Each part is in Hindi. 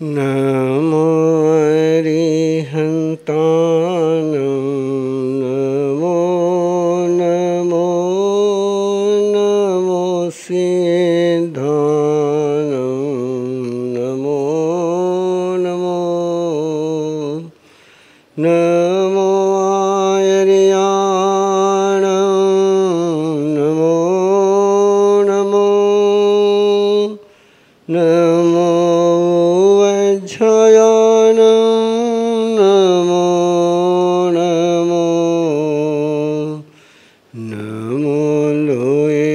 नमो अरिहन्तानं नमो नमो नमो सिद्धानं नमो नमो नमो आर्याणं नमो नमो नमो वज्रयानं नमो नमो नमो लोये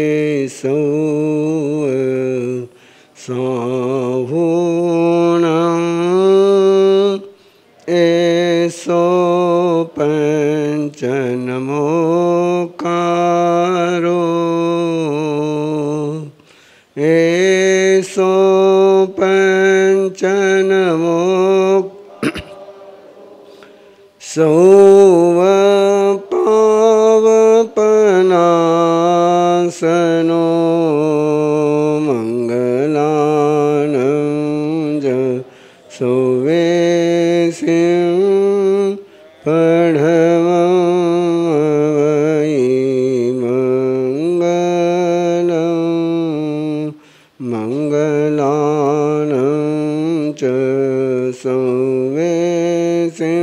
साहुणं एसो पंच नमोकारो एसो पंच नमो सौव पावपनासनो मंगलानं ज सौवेसिं पढ़मवै मंगलं मंगलानं च सौवेसिं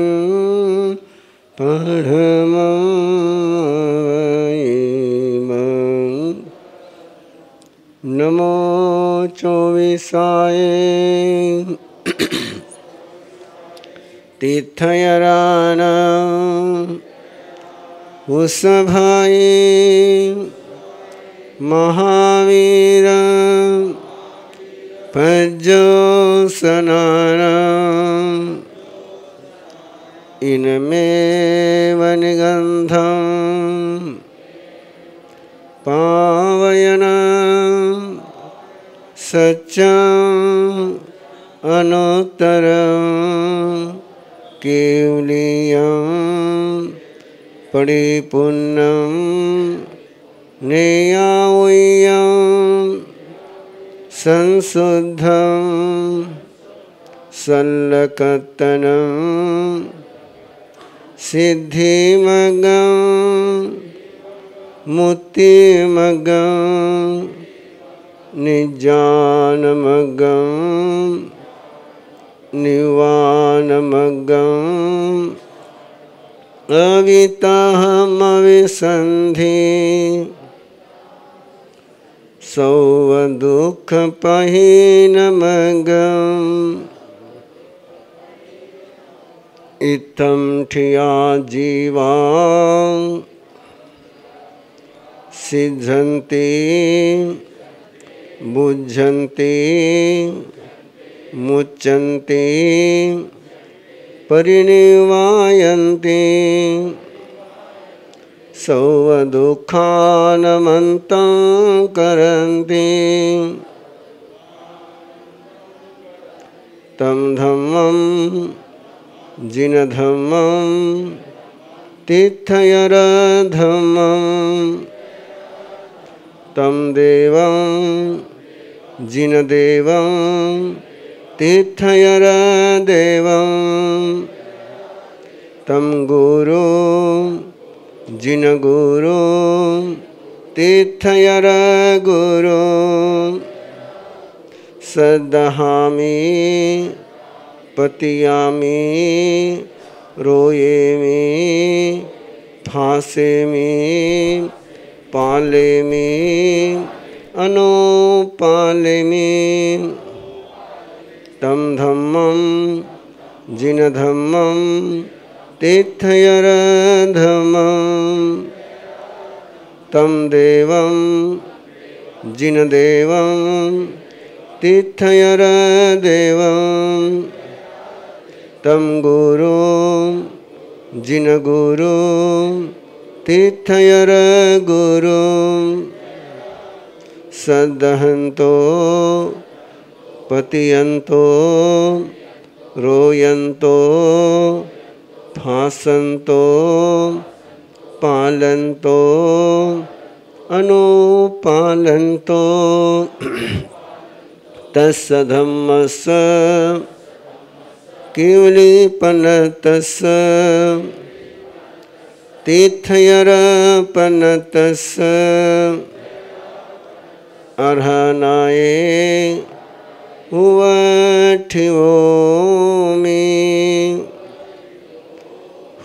पढ़मवै नमो चौविसाय तीर्थयरान वृषभाय महावीर पज्योत्सनान इनमेव निगन्धं पावयन् सत्यम् अनुत्तरं केवलीयं परिपूर्णं नेयावयं संशुद्धं सल्लकतनं सिद्धिमगं मुक्तिमगं निज्ञानमगं निवानमगं अवितहमविसन्धि सौवदुःखपहीनमगम् इत्थं ठिया जीवा सिद्धन्ति बुझन्ति मुच्यन्ते परिनिर्वायन्ते सौवदुःखानमन्तं करन्ति तं धम्मं जिनधम्मं तीर्थयरधम्मं तं देवं जिनदेवं तीर्थयरदेवं तं गुरु जिनगुरु तीर्थयरगुरु सदहामि पतियामि रोयेमि फासेमि पालेमि अनुपालेमि तं धम्मं जिनधम्मं तीर्थयरधम्मं तं देवं जिनदेवं तीर्थयरदेवं तं गुरुं जिनगुरुं तीर्थयरगुरुं सदहन्तो पतियन्तो रोयन्तो फासन्तो पालन्तो अनुपालन्तो तस्सधम्मस्य केवलीपनतस्य तीर्थयरपनतस्य अर्हनाये उवठिवोमि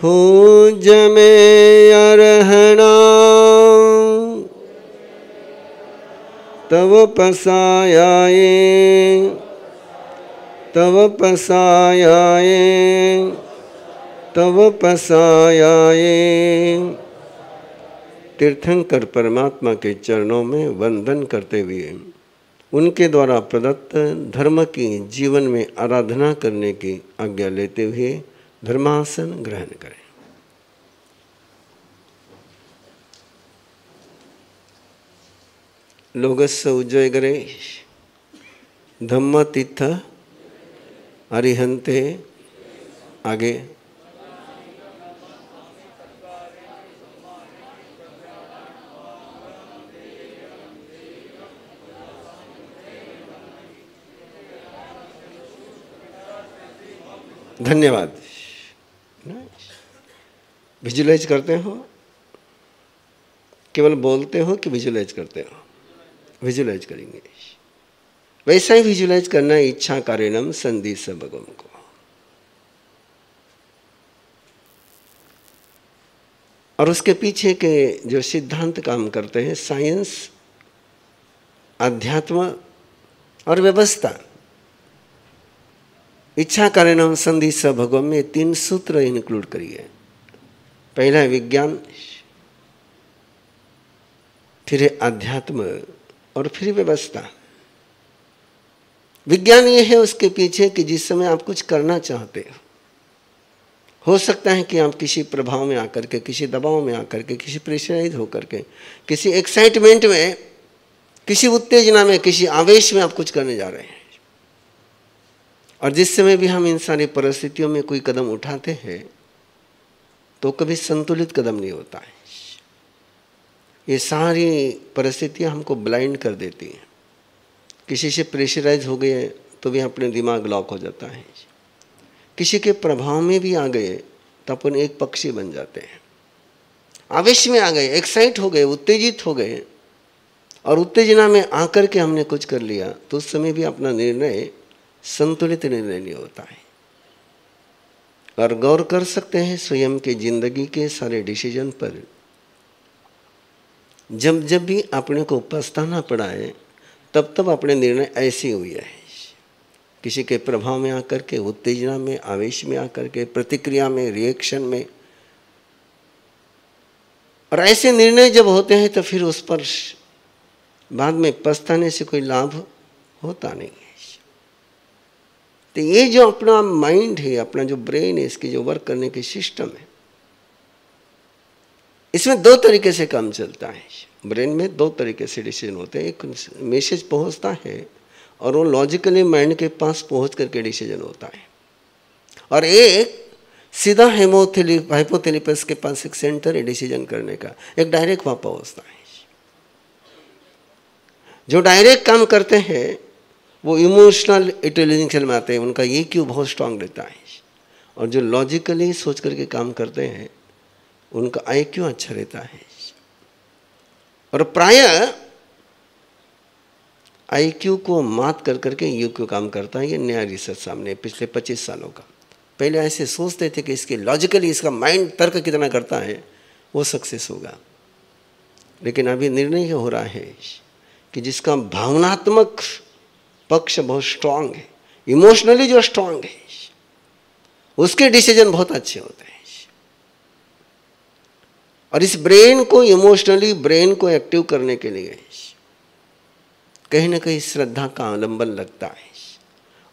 हुजमे अर्हणा तव पसायाये तव पसायाये तव पसायाये। तीर्थंकर परमात्मा के चरणों में वंदन करते हुए उनके द्वारा प्रदत्त धर्म की जीवन में आराधना करने की आज्ञा लेते हुए धर्मासन ग्रहण करें। लोगस्य उज्जयगरे धम्म तीर्थ अरिहंते आगे धन्यवाद। विजुलाइज करते हो, केवल बोलते हो कि विजुलाइज करते हो? विजुलाइज करेंगे। वैसा ही विजुलाइज करना है इच्छा कारणम संधि सबगम को। और उसके पीछे के जो सिद्धांत काम करते हैं, साइंस, अध्यात्म और व्यवस्था, इच्छा कारणम संधि सबगम में 3 सूत्र इंक्लूड करिए। पहला है विज्ञान, फिर है अध्यात्म और फिर व्यवस्था। विज्ञान ये है उसके पीछे कि जिस समय आप कुछ करना चाहते हो सकता है कि आप किसी प्रभाव में आकर के, किसी दबाव में आकर के, किसी प्रेशराइज होकर के, किसी एक्साइटमेंट में, किसी उत्तेजना में, किसी आवेश में आप कुछ करने जा रहे हैं। और जिस समय भी हम इन सारी परिस्थितियों में कोई कदम उठाते हैं तो कभी संतुलित कदम नहीं होता है। ये सारी परिस्थितियां हमको ब्लाइंड कर देती हैं। किसी से प्रेशराइज हो गए तो भी अपने दिमाग लॉक हो जाता है, किसी के प्रभाव में भी आ गए तो अपन एक पक्षी बन जाते हैं। आवेश में आ गए, एक्साइट हो गए, उत्तेजित हो गए और उत्तेजना में आकर के हमने कुछ कर लिया तो उस समय भी अपना निर्णय संतुलित निर्णय नहीं होता है। और गौर कर सकते हैं स्वयं के जिंदगी के सारे डिसीजन पर। जब जब भी अपने को पछताना पड़ा है तब तब अपने निर्णय ऐसे हुए हैं, किसी के प्रभाव में आकर के, उत्तेजना में, आवेश में आकर के, प्रतिक्रिया में, रिएक्शन में। और ऐसे निर्णय जब होते हैं तो फिर उस पर बाद में पछताने से कोई लाभ होता नहीं है। तो ये जो अपना माइंड है, अपना जो ब्रेन है, इसकी जो वर्क करने की सिस्टम है, इसमें 2 तरीके से काम चलता है। ब्रेन में 2 तरीके से डिसीजन होते हैं। एक मैसेज पहुंचता है और वो लॉजिकली माइंड के पास पहुंच करके डिसीजन होता है, और एक सीधा हाइपोथैलेमस के पास एक सेंटर है डिसीजन करने का, एक डायरेक्ट वहाँ पहुँचता है। जो डायरेक्ट काम करते हैं वो इमोशनल इंटेलिजेंस में आते हैं, उनका EQ बहुत स्ट्रांग रहता है। और जो लॉजिकली सोच करके काम करते हैं उनका IQ अच्छा रहता है। और प्रायः IQ को मात कर करके EQ काम करता है। ये नया रिसर्च सामने पिछले 25 सालों का। पहले ऐसे सोचते थे कि इसके लॉजिकली इसका माइंड तर्क कितना करता है वो सक्सेस होगा, लेकिन अभी निर्णय ये हो रहा है कि जिसका भावनात्मक पक्ष बहुत स्ट्रांग है, इमोशनली जो स्ट्रांग है, उसके डिसीजन बहुत अच्छे होते हैं। और इस ब्रेन को इमोशनली ब्रेन को एक्टिव करने के लिए कहीं ना कहीं श्रद्धा का आलंबन लगता है,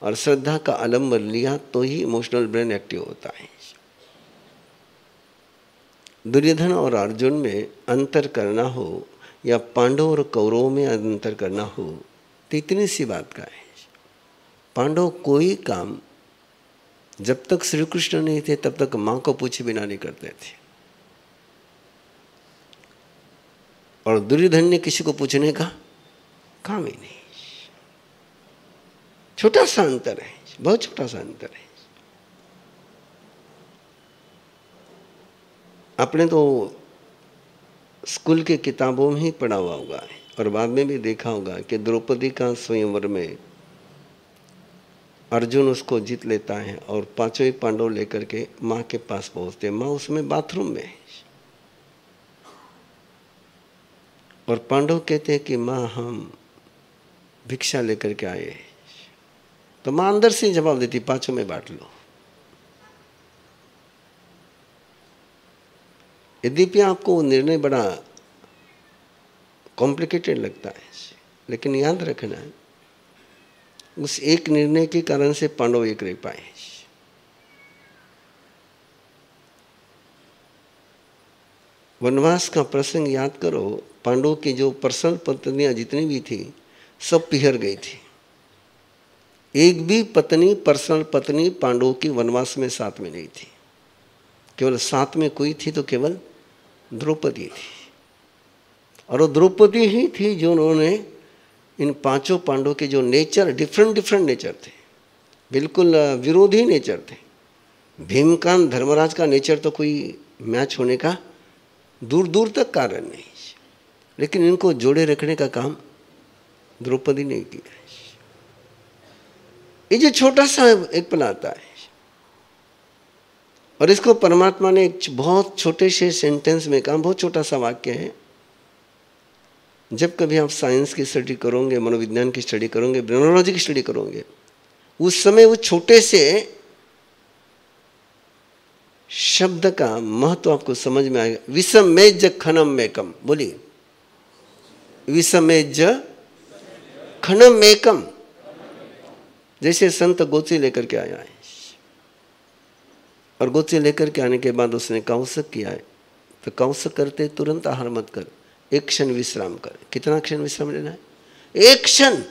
और श्रद्धा का आलंबन लिया तो ही इमोशनल ब्रेन एक्टिव होता है। दुर्योधन और अर्जुन में अंतर करना हो या पांडव और कौरवों में अंतर करना हो तो इतनी सी बात का है। पांडव कोई काम जब तक श्री कृष्ण नहीं थे तब तक मां को पूछे बिना नहीं करते थे, और दुर्योधन ने किसी को पूछने का काम ही नहीं। छोटा सा अंतर है, बहुत छोटा सा अंतर है। आपने तो स्कूल के किताबों में ही पढ़ा हुआ होगा और बाद में भी देखा होगा कि द्रौपदी का स्वयंवर में अर्जुन उसको जीत लेता है और पांचों ही पांडव लेकर के माँ के पास पहुंचते हैं। माँ उसमें बाथरूम में है और पांडव कहते हैं कि माँ हम भिक्षा लेकर के आए। तो माँ अंदर से जवाब देती, पांचों में बांट लो। यद्यपि आपको वो निर्णय बड़ा कॉम्प्लिकेटेड लगता है, लेकिन याद रखना है उस एक निर्णय के कारण से पांडव एक रह पाए। वनवास का प्रसंग याद करो, पांडवों की जो पर्सनल पत्नियां जितनी भी थी सब पिहर गई थी। एक भी पत्नी, पर्सनल पत्नी पांडवों की वनवास में साथ में नहीं थी। केवल साथ में कोई थी तो केवल द्रौपदी थी, और वो द्रौपदी ही थी जो उन्होंने इन पांचों पांडवों के जो नेचर, डिफरेंट नेचर थे, बिल्कुल विरोधी नेचर थे। भीमकांत धर्मराज का नेचर तो कोई मैच होने का दूर दूर तक कारण नहीं, लेकिन इनको जोड़े रखने का काम द्रौपदी ने किया। ये जो छोटा सा एक पल आता है, और इसको परमात्मा ने एक बहुत छोटे से सेंटेंस में कहा, बहुत छोटा सा वाक्य है। जब कभी आप साइंस की स्टडी करोगे, मनोविज्ञान की स्टडी करोगे, ब्रेनोलॉजी की स्टडी करोगे, उस समय वो छोटे से शब्द का महत्व आपको समझ में आएगा। विषमेज खनम मेकम, बोलिए विषमेज खनम मेकम। जैसे संत गोची लेकर के आया है, और गोची लेकर के आने के बाद उसने कौशक किया है, तो कौशक करते तुरंत आहार मत कर, एक क्षण विश्राम कर। कितना क्षण विश्राम लेना है? एक क्षण।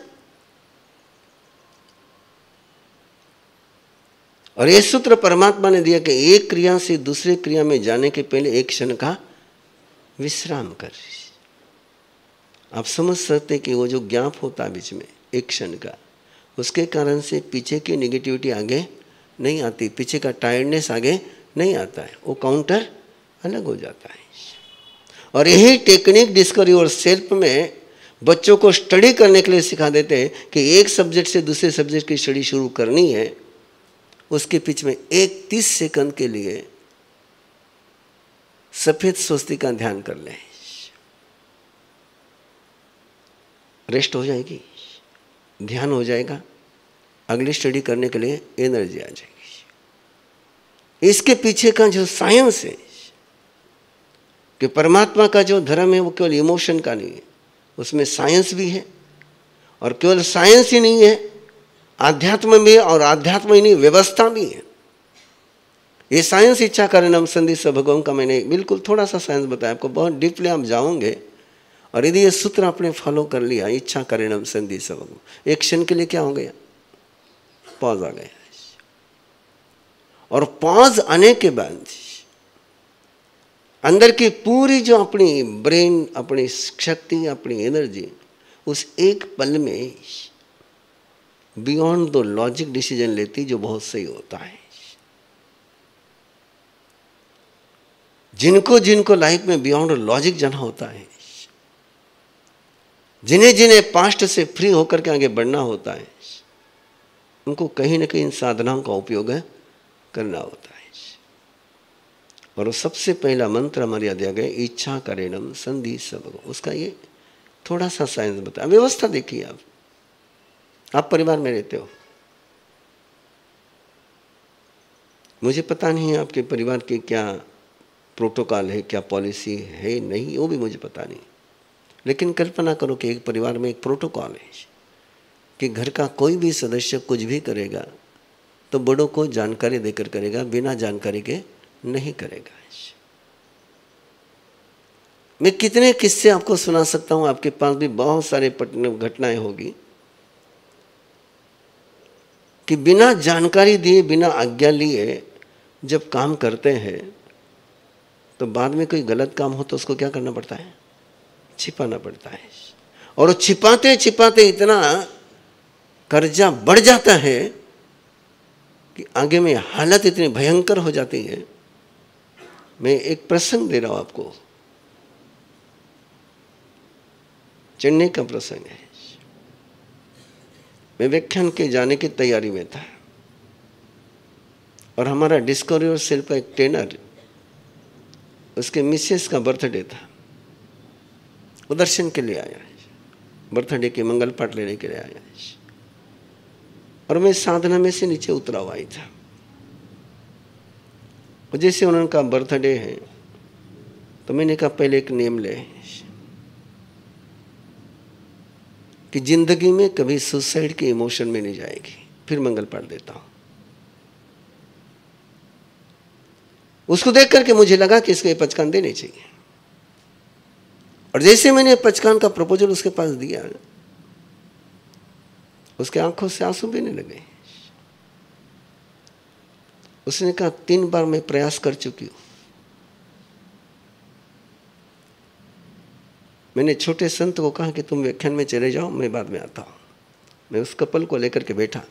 और ये सूत्र परमात्मा ने दिया कि एक क्रिया से दूसरे क्रिया में जाने के पहले एक क्षण का विश्राम कर। आप समझ सकते कि वो जो गैप होता है बीच में एक क्षण का, उसके कारण से पीछे की नेगेटिविटी आगे नहीं आती, पीछे का टायर्डनेस आगे नहीं आता है, वो काउंटर अलग हो जाता है। और यही टेक्निक डिस्कवर योर सेल्फ में बच्चों को स्टडी करने के लिए सिखा देते हैं कि एक सब्जेक्ट से दूसरे सब्जेक्ट की स्टडी शुरू करनी है, उसके बीच में एक 30 सेकंड के लिए सफेद स्वस्ति का ध्यान कर लें, रेस्ट हो जाएगी, ध्यान हो जाएगा, अगली स्टडी करने के लिए एनर्जी आ जाएगी। इसके पीछे का जो साइंस है कि परमात्मा का जो धर्म है वो केवल इमोशन का नहीं है, उसमें साइंस भी है, और केवल साइंस ही नहीं है, आध्यात्म भी है, और आध्यात्म ही नहीं व्यवस्था भी है। ये साइंस इच्छा कारणम संधि भगवान का मैंने बिल्कुल थोड़ा सा साइंस बताया आपको, बहुत डीपली आप जाओगे, और यदि ये सूत्र आपने फॉलो कर लिया, इच्छा कारणम संधि भगवान, एक क्षण के लिए क्या हो गया? पॉज आ गया। और पॉज आने के बाद अंदर की पूरी जो अपनी ब्रेन, अपनी शक्ति, अपनी एनर्जी उस एक पल में बियॉन्ड द लॉजिक डिसीजन लेती, जो बहुत सही होता है। जिनको जिनको लाइफ में बियॉन्ड लॉजिक जाना होता है, जिन्हें जिन्हें पास्ट से फ्री होकर के आगे बढ़ना होता है, उनको कहीं ना कहीं इन साधनाओं का उपयोग करना होता है। और सबसे पहला मंत्र हमारे दिया गया, इच्छा करेणम संधि सब। उसका ये थोड़ा सा साइंस बताया। व्यवस्था देखिए, आप परिवार में रहते हो, मुझे पता नहीं है आपके परिवार की क्या प्रोटोकॉल है, क्या पॉलिसी है, नहीं, वो भी मुझे पता नहीं। लेकिन कल्पना करो कि एक परिवार में एक प्रोटोकॉल है कि घर का कोई भी सदस्य कुछ भी करेगा तो बड़ों को जानकारी देकर करेगा, बिना जानकारी के नहीं करेगा। मैं कितने किस्से आपको सुना सकता हूँ, आपके पास भी बहुत सारे घटनाएं होगी कि बिना जानकारी दिए, बिना आज्ञा लिए जब काम करते हैं तो बाद में कोई गलत काम हो तो उसको क्या करना पड़ता है? छिपाना पड़ता है। और छिपाते छिपाते इतना कर्जा बढ़ जाता है कि आगे में हालत इतनी भयंकर हो जाती है। मैं एक प्रसंग दे रहा हूं आपको, चेन्नई का प्रसंग है। मैं व्याख्यान के जाने की तैयारी में था और हमारा डिस्कवरी सेल का एक ट्रेनर, उसके मिसेस का बर्थडे था, वो दर्शन के लिए आया, बर्थडे के मंगल पाठ लेने के लिए आया। और मैं साधना में से नीचे उतरा हुआ ही था। और जैसे उनका बर्थडे है तो मैंने कहा पहले एक नेम ले कि जिंदगी में कभी सुसाइड के इमोशन में नहीं जाएगी, फिर मंगल पाठ देता हूं। उसको देख करके मुझे लगा कि इसको ये पचकान देने चाहिए। और जैसे मैंने पचकान का प्रपोजल उसके पास दिया, उसके आंखों से आंसू बहने लगे। उसने कहा 3 बार मैं प्रयास कर चुकी हूं। मैंने छोटे संत को कहा कि तुम व्याख्यान में चले जाओ, मैं बाद में आता हूं। मैं उस कपल को लेकर के बैठा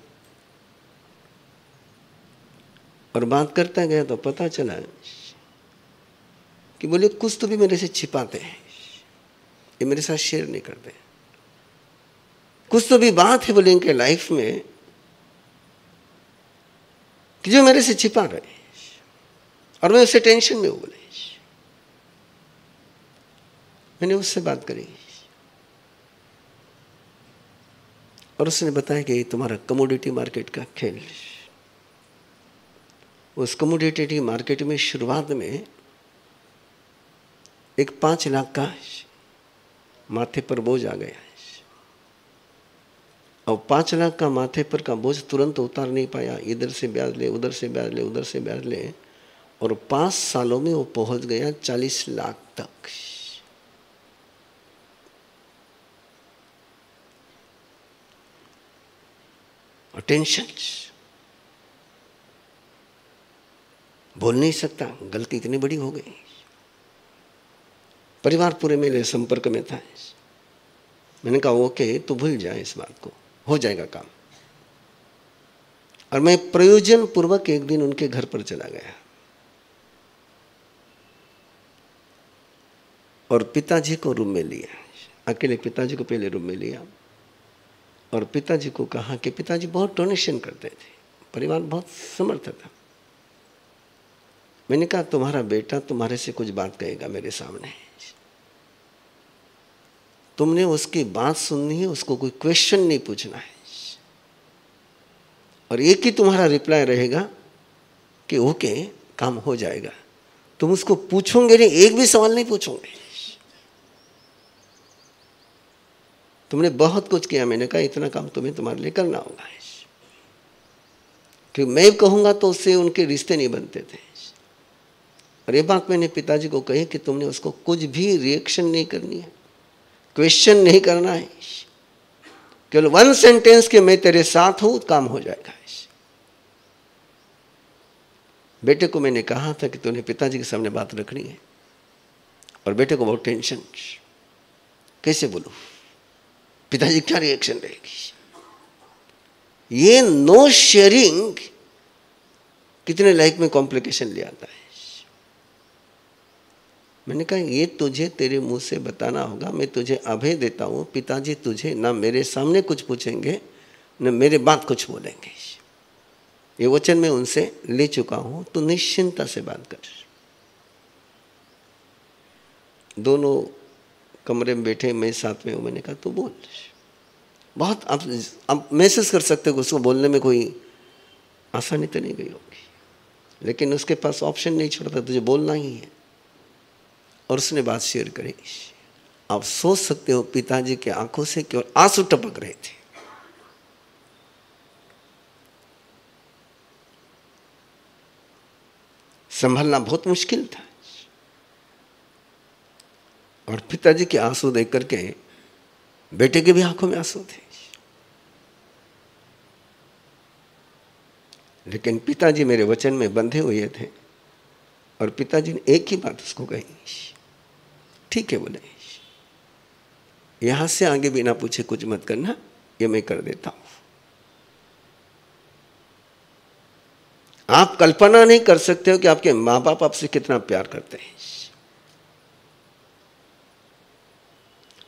और बात करता गया तो पता चला कि बोले कुछ तो भी मेरे से छिपाते हैं, ये मेरे साथ शेयर नहीं करते। कुछ तो भी बात है बोले इनके लाइफ में कि जो मेरे से छिपा रहे, और मैं उससे टेंशन में हूं। बोले मैंने उससे बात करी और उसने बताया कि तुम्हारा कमोडिटी मार्केट का खेल। उस कमोडिटी मार्केट में शुरुआत में एक 5 लाख का माथे पर बोझ आ गया। और 5 लाख का माथे पर का बोझ तुरंत उतार नहीं पाया। इधर से ब्याज ले, उधर से ब्याज ले, उधर से ब्याज ले, और 5 सालों में वो पहुंच गया 40 लाख तक। और टेंशन, बोल नहीं सकता, गलती इतनी बड़ी हो गई। परिवार पूरे मेरे संपर्क में था। मैंने कहा ओके, तू भूल जाए इस बात को, हो जाएगा काम। और मैं प्रयोजन पूर्वक एक दिन उनके घर पर चला गया और पिताजी को रूम में लिया, अकेले पिताजी को पहले रूम में लिया और पिताजी को कहा कि पिताजी बहुत डोनेशन करते थे, परिवार बहुत समर्थ था। मैंने कहा तुम्हारा बेटा तुम्हारे से कुछ बात कहेगा मेरे सामने, तुमने उसकी बात सुननी है, उसको कोई क्वेश्चन नहीं पूछना है, और एक ही तुम्हारा रिप्लाई रहेगा कि ओके काम हो जाएगा। तुम उसको पूछोगे नहीं, एक भी सवाल नहीं पूछोगे। तुमने बहुत कुछ किया। मैंने कहा इतना काम तुम्हें तुम्हारे लिए करना होगा, कि मैं कहूंगा तो उससे उनके रिश्ते नहीं बनते थे। और ये बात मैंने पिताजी को कही कि तुमने उसको कुछ भी रिएक्शन नहीं करनी है, क्वेश्चन नहीं करना है, केवल 1 सेंटेंस के मैं तेरे साथ हूं, काम हो जाएगा। बेटे को मैंने कहा था कि तूने पिताजी के सामने बात रखनी है, और बेटे को बहुत टेंशन, कैसे बोलूं, पिताजी क्या रिएक्शन रहेगी। ये नो शेयरिंग कितने लाइफ में कॉम्प्लिकेशन ले आता है। मैंने कहा ये तुझे तेरे मुंह से बताना होगा, मैं तुझे अभय देता हूं, पिताजी तुझे ना मेरे सामने कुछ पूछेंगे न मेरे बात कुछ बोलेंगे। ये वचन मैं उनसे ले चुका हूं, तो निश्चिंता से बात कर। दोनों कमरे में बैठे, मैं साथ में हूं। मैंने कहा तू बोल। बहुत आप महसूस कर सकते हो उसको बोलने में कोई आसानी तो नहीं गई होगी, लेकिन उसके पास ऑप्शन नहीं छोड़ता, तुझे बोलना ही है। और उसने बात शेयर करी। आप सोच सकते हो पिताजी के आंखों से केवल आंसू टपक रहे थे। संभालना बहुत मुश्किल था। और पिताजी के आंसू देख करके बेटे के भी आंखों में आंसू थे। लेकिन पिताजी मेरे वचन में बंधे हुए थे और पिताजी ने एक ही बात उसको कही, ठीक है बोले, यहां से आगे बिना पूछे कुछ मत करना, ये मैं कर देता हूं। आप कल्पना नहीं कर सकते हो कि आपके मां बाप आपसे कितना प्यार करते हैं।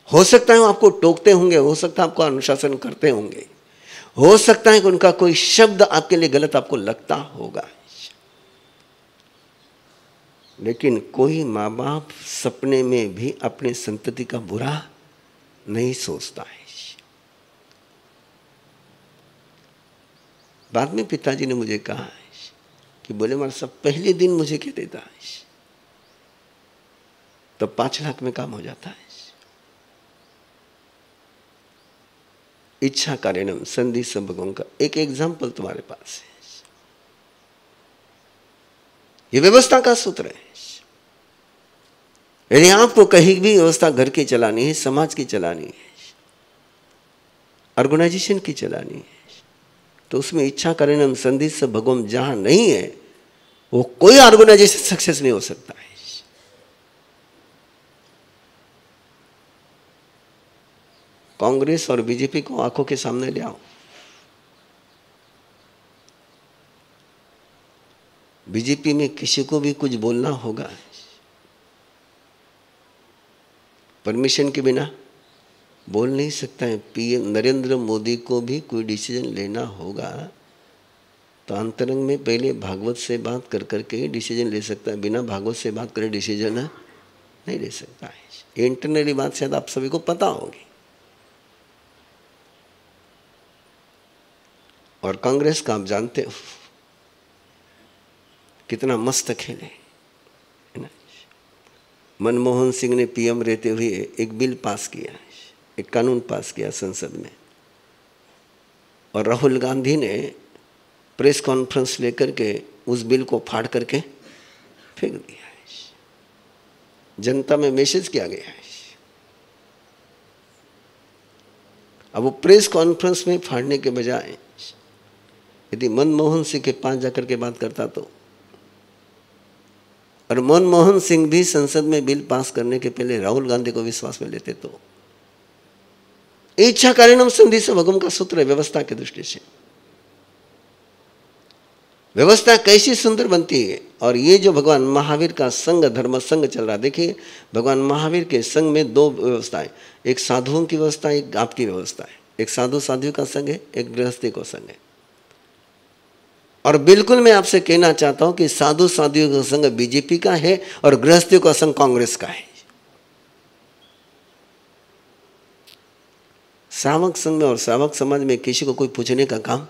हो सकता है वो आपको टोकते होंगे, हो सकता है आपको अनुशासन करते होंगे, हो सकता है कि उनका कोई शब्द आपके लिए गलत आपको लगता होगा, लेकिन कोई माँ बाप सपने में भी अपने संतति का बुरा नहीं सोचता है। बाद में पिताजी ने मुझे कहा कि बोले मार साहब पहले दिन मुझे क्या देता है तो 5 लाख में काम हो जाता है। इच्छा कारणम संधि संभोगम का एक एग्जाम्पल तुम्हारे पास है। ये व्यवस्था का सूत्र है। यदि आपको कहीं भी व्यवस्था घर की चलानी है, समाज की चलानी है, ऑर्गेनाइजेशन की चलानी है, तो उसमें इच्छा कारणम संधि संभोगम जहां नहीं है वो कोई ऑर्गेनाइजेशन सक्सेस नहीं हो सकता है। कांग्रेस और बीजेपी को आंखों के सामने ले आओ। बीजेपी में किसी को भी कुछ बोलना होगा, परमिशन के बिना बोल नहीं सकता है। पीएम नरेंद्र मोदी को भी कोई डिसीजन लेना होगा तो अंतरंग में पहले भागवत से बात कर करके डिसीजन ले सकता है, बिना भागवत से बात करे डिसीजन नहीं ले सकता है। ये इंटरनली बात शायद आप सभी को पता होगी। और कांग्रेस का आप जानते हो कितना मस्त खेले है ना। मनमोहन सिंह ने पीएम रहते हुए एक बिल पास किया, एक कानून पास किया संसद में, और राहुल गांधी ने प्रेस कॉन्फ्रेंस लेकर के उस बिल को फाड़ करके फेंक दिया है। जनता में मैसेज किया गया है। अब वो प्रेस कॉन्फ्रेंस में फाड़ने के बजाय यदि मनमोहन सिंह के पास जाकर के बात करता तो, और मनमोहन सिंह भी संसद में बिल पास करने के पहले राहुल गांधी को विश्वास में लेते तो, इच्छा कारणम संधि संभोगम का सूत्र है व्यवस्था की दृष्टि से। व्यवस्था कैसी सुंदर बनती है। और ये जो भगवान महावीर का संघ धर्म संघ चल रहा, देखिए भगवान महावीर के संघ में 2 व्यवस्थाएं, एक साधुओं की व्यवस्था, एक आपकी व्यवस्था है। एक साधु साध्वी का संघ है, एक गृहस्थी का संघ है। और बिल्कुल मैं आपसे कहना चाहता हूं कि साधु साध्वियों का संघ बीजेपी का है और गृहस्थियों का संघ कांग्रेस का है। श्रावक संघ में और श्रावक समाज में किसी को कोई पूछने का काम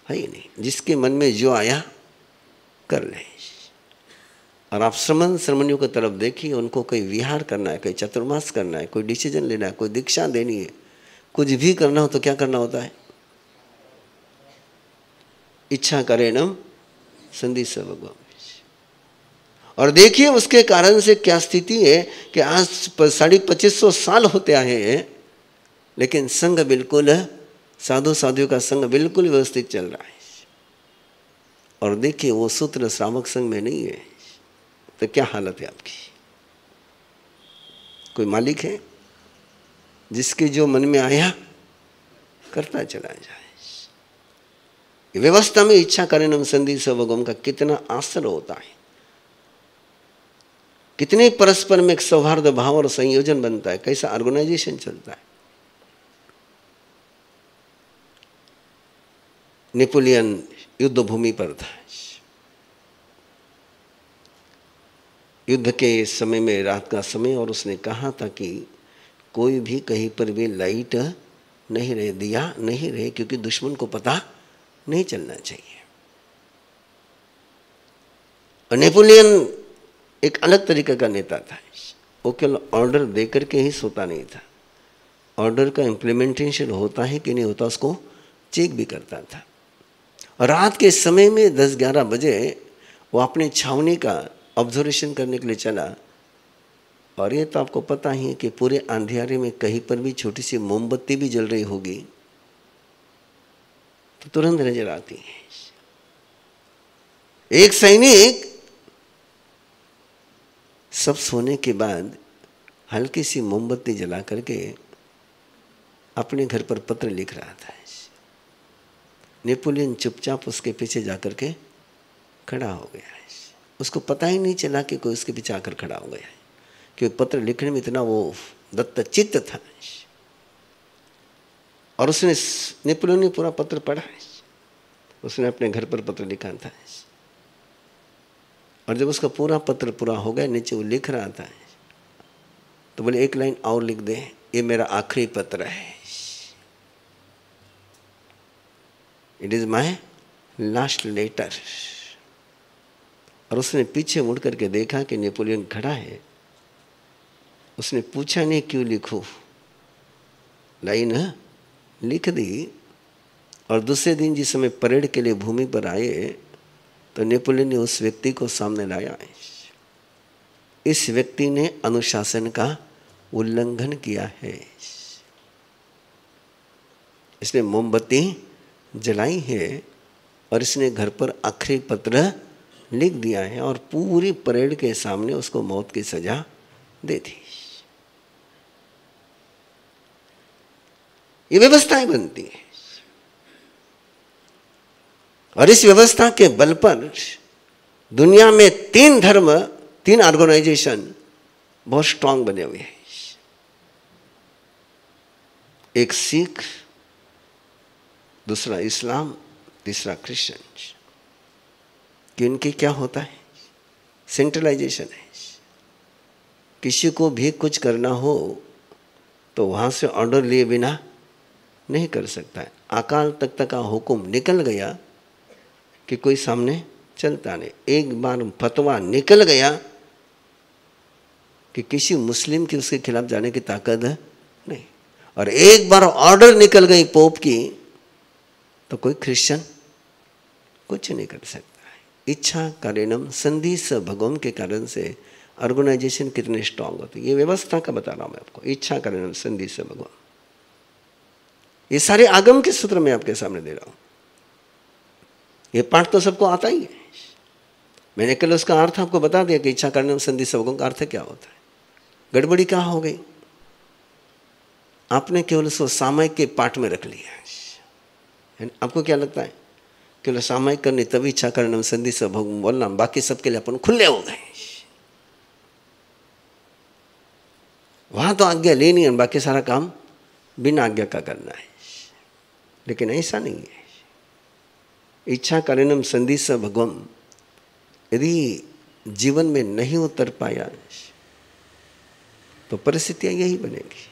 है ही नहीं, जिसके मन में जो आया कर ले। और आप श्रमणियों की तरफ देखिए, उनको कोई विहार करना है, कोई चतुर्मास करना है, कोई डिसीजन लेना है, कोई दीक्षा देनी है, कुछ भी करना हो तो क्या करना होता है, इच्छा करेणम संधि संभोगम। और देखिए उसके कारण से क्या स्थिति है कि आज 2500 साल होते आए हैं, लेकिन संघ बिल्कुल साधु साधुओं का संघ बिल्कुल व्यवस्थित चल रहा है। और देखिए वो सूत्र श्रावक संघ में नहीं है तो क्या हालत है आपकी। कोई मालिक है जिसके जो मन में आया करता चला जाए। व्यवस्था में इच्छा कारणम संधि संभोगम का कितना असर होता है, कितने परस्पर में एक सौहार्द भाव और संयोजन बनता है, कैसा ऑर्गेनाइजेशन चलता है। नेपोलियन युद्ध भूमि पर था। युद्ध के समय में रात का समय, और उसने कहा था कि कोई भी कहीं पर भी लाइट नहीं रहे, दिया नहीं रहे, क्योंकि दुश्मन को पता नहीं चलना चाहिए। और नेपोलियन एक अलग तरीके का नेता था। वो केवल ऑर्डर दे करके ही सोता नहीं था, ऑर्डर का इम्प्लीमेंटेशन होता है कि नहीं होता उसको चेक भी करता था। और रात के समय में 10-11 बजे वो अपने छावनी का ऑब्जर्वेशन करने के लिए चला। और ये तो आपको पता ही है कि पूरे अंधियारे में कहीं पर भी छोटी सी मोमबत्ती भी जल रही होगी तो तुरंत नजर आती है। एक सैनिक सब सोने के बाद हल्की सी मोमबत्ती जला करके अपने घर पर पत्र लिख रहा था। नेपोलियन चुपचाप उसके पीछे जाकर के खड़ा हो गया है। उसको पता ही नहीं चला कि कोई उसके पीछे आकर खड़ा हो गया है, क्योंकि पत्र लिखने में इतना वो दत्तचित्त था। और उसने, नेपोलियन ने पूरा पत्र पढ़ा है, उसने अपने घर पर पत्र लिखा था। और जब उसका पूरा पत्र पूरा हो गया, नीचे वो लिख रहा था, तो बोले एक लाइन और लिख दे, ये मेरा आखिरी पत्र है, it is my last letter. और उसने पीछे मुड़ करके देखा कि नेपोलियन खड़ा है। उसने पूछा नहीं क्यों लिखूं, लाइन लिख दी। और दूसरे दिन जिस समय परेड के लिए भूमि पर आए तो नेपोलियन ने उस व्यक्ति को सामने लाया। इस व्यक्ति ने अनुशासन का उल्लंघन किया है, इसने मोमबत्ती जलाई है और इसने घर पर आखिरी पत्र लिख दिया है और पूरी परेड के सामने उसको मौत की सजा दे दी। ये व्यवस्थाएं बनती है और इस व्यवस्था के बल पर दुनिया में 3 धर्म, 3 ऑर्गेनाइजेशन बहुत स्ट्रांग बने हुए हैं। एक सिख, दूसरा इस्लाम, तीसरा क्रिश्चियन। कि इनके क्या होता है, सेंट्रलाइजेशन है। किसी को भी कुछ करना हो तो वहां से ऑर्डर लिए बिना नहीं कर सकता है। अकाल तख्त का हुक्म निकल गया कि कोई सामने चलता नहीं। एक बार फतवा निकल गया कि किसी मुस्लिम की उसके खिलाफ जाने की ताकत नहीं। और एक बार ऑर्डर निकल गई पोप की तो कोई क्रिश्चियन कुछ नहीं कर सकता है। इच्छा कारणम संधि स भगवम के कारण से ऑर्गेनाइजेशन कितने स्ट्रांग होते, ये व्यवस्था का बता रहा हूं मैं आपको। इच्छा कारणम संधि स भगवम, ये सारे आगम के सूत्र में आपके सामने दे रहा हूं। ये पाठ तो सबको आता ही है। मैंने कल उसका अर्थ आपको बता दिया कि इच्छा कारणम संधि स भगवम का अर्थ क्या होता है। गड़बड़ी कहाँ हो गई, आपने केवल उसको सामयिक के पाठ में रख लिया। आपको क्या लगता है केवल सामयिक करनी तभी इच्छा कारणम संधि स भगवम बोलना, बाकी सबके लिए अपन खुले हो गए। वहां तो आज्ञा लेनी है, बाकी सारा काम बिना आज्ञा का करना है। लेकिन ऐसा नहीं है। इच्छा कारणम संधि स भगवम यदि जीवन में नहीं उतर पाया तो परिस्थितियां यही बनेगी।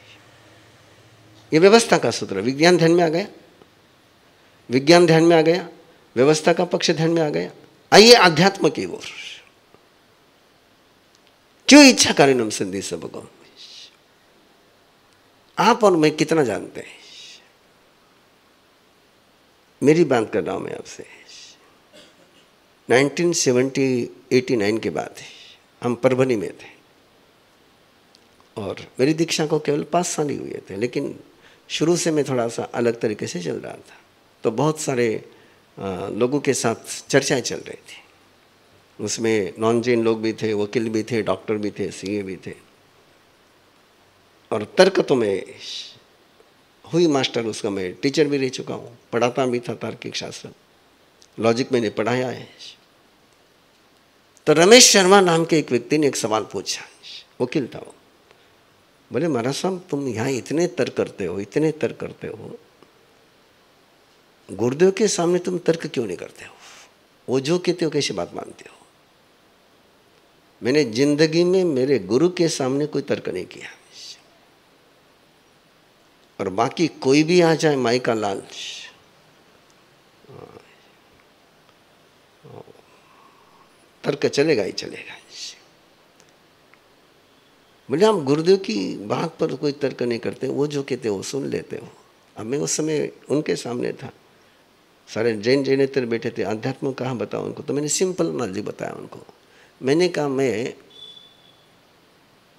ये व्यवस्था का सूत्र। विज्ञान ध्यान में आ गया, विज्ञान ध्यान में आ गया, व्यवस्था का पक्ष ध्यान में आ गया। आइए आध्यात्म की ओर। क्यों इच्छा कारणम संधि स भगवम? आप और मैं कितना जानते हैं? मेरी बात कर रहा हूं मैं आपसे। 1989 के बाद हम परभनी में थे और मेरी दीक्षा को केवल 5 साल ही हुए थे, लेकिन शुरू से मैं थोड़ा सा अलग तरीके से चल रहा था। तो बहुत सारे लोगों के साथ चर्चाएं चल रही थी। उसमें नॉन जैन लोग भी थे, वकील भी थे, डॉक्टर भी थे, सीए भी थे। और तर्क तो मैं हुई मास्टर, उसका मैं टीचर भी रह चुका हूँ, पढ़ाता भी था तार्किक शास्त्र, लॉजिक मैंने पढ़ाया है। तो रमेश शर्मा नाम के एक व्यक्ति ने एक सवाल पूछा, वकील था वो। बोले महाराज साहब तुम यहाँ इतने तर्क करते हो, इतने तर्क करते हो, गुरुदेव के सामने तुम तर्क क्यों नहीं करते हो? वो जो कहते हो कैसी बात मानते हो? मैंने जिंदगी में मेरे गुरु के सामने कोई तर्क नहीं किया, और बाकी कोई भी आ जाए माई का लाल, तर्क चलेगा ही चलेगा। बोले आप गुरुदेव की बात पर कोई तर्क नहीं करते, वो जो कहते वो सुन लेते हो। अब मैं उस समय उनके सामने था, सारे जैन जैनेतर बैठे थे, अध्यात्म कहाँ बताओ उनको, तो मैंने सिंपल नॉलेज बताया उनको। मैंने कहा मैं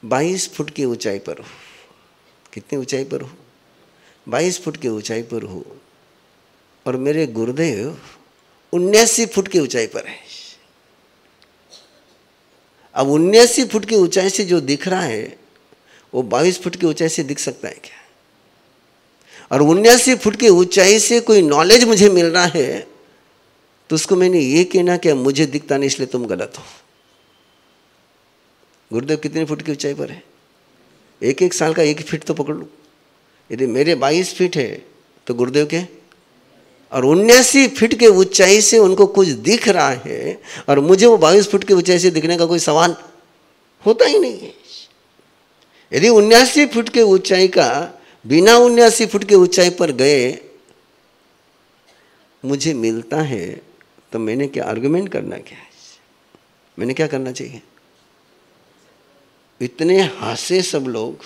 22 फुट की ऊंचाई पर हूँ। कितनी ऊंचाई पर हूँ? 22 फुट की ऊंचाई पर हूँ, और मेरे गुरुदेव 79 फुट की ऊंचाई पर है। अब 79 फुट की ऊंचाई से जो दिख रहा है वो 22 फुट की ऊंचाई से दिख सकता है क्या? और 79 फुट की ऊंचाई से कोई नॉलेज मुझे मिल रहा है, तो उसको मैंने ये कहना कि मुझे दिखता नहीं इसलिए तुम गलत हो। गुरुदेव कितने फुट की ऊंचाई पर है? एक साल का 1 फीट तो पकड़ लो। यदि मेरे 22 फीट है तो गुरुदेव के, और 79 फीट के ऊंचाई से उनको कुछ दिख रहा है, और मुझे वो 22 फुट की ऊंचाई से दिखने का कोई सवाल होता ही नहीं है। यदि 79 फुट के ऊंचाई का बिना 79 फुट के ऊंचाई पर गए मुझे मिलता है, तो मैंने क्या आर्गुमेंट करना, क्या है? मैंने क्या करना चाहिए? इतने हंसे सब लोग,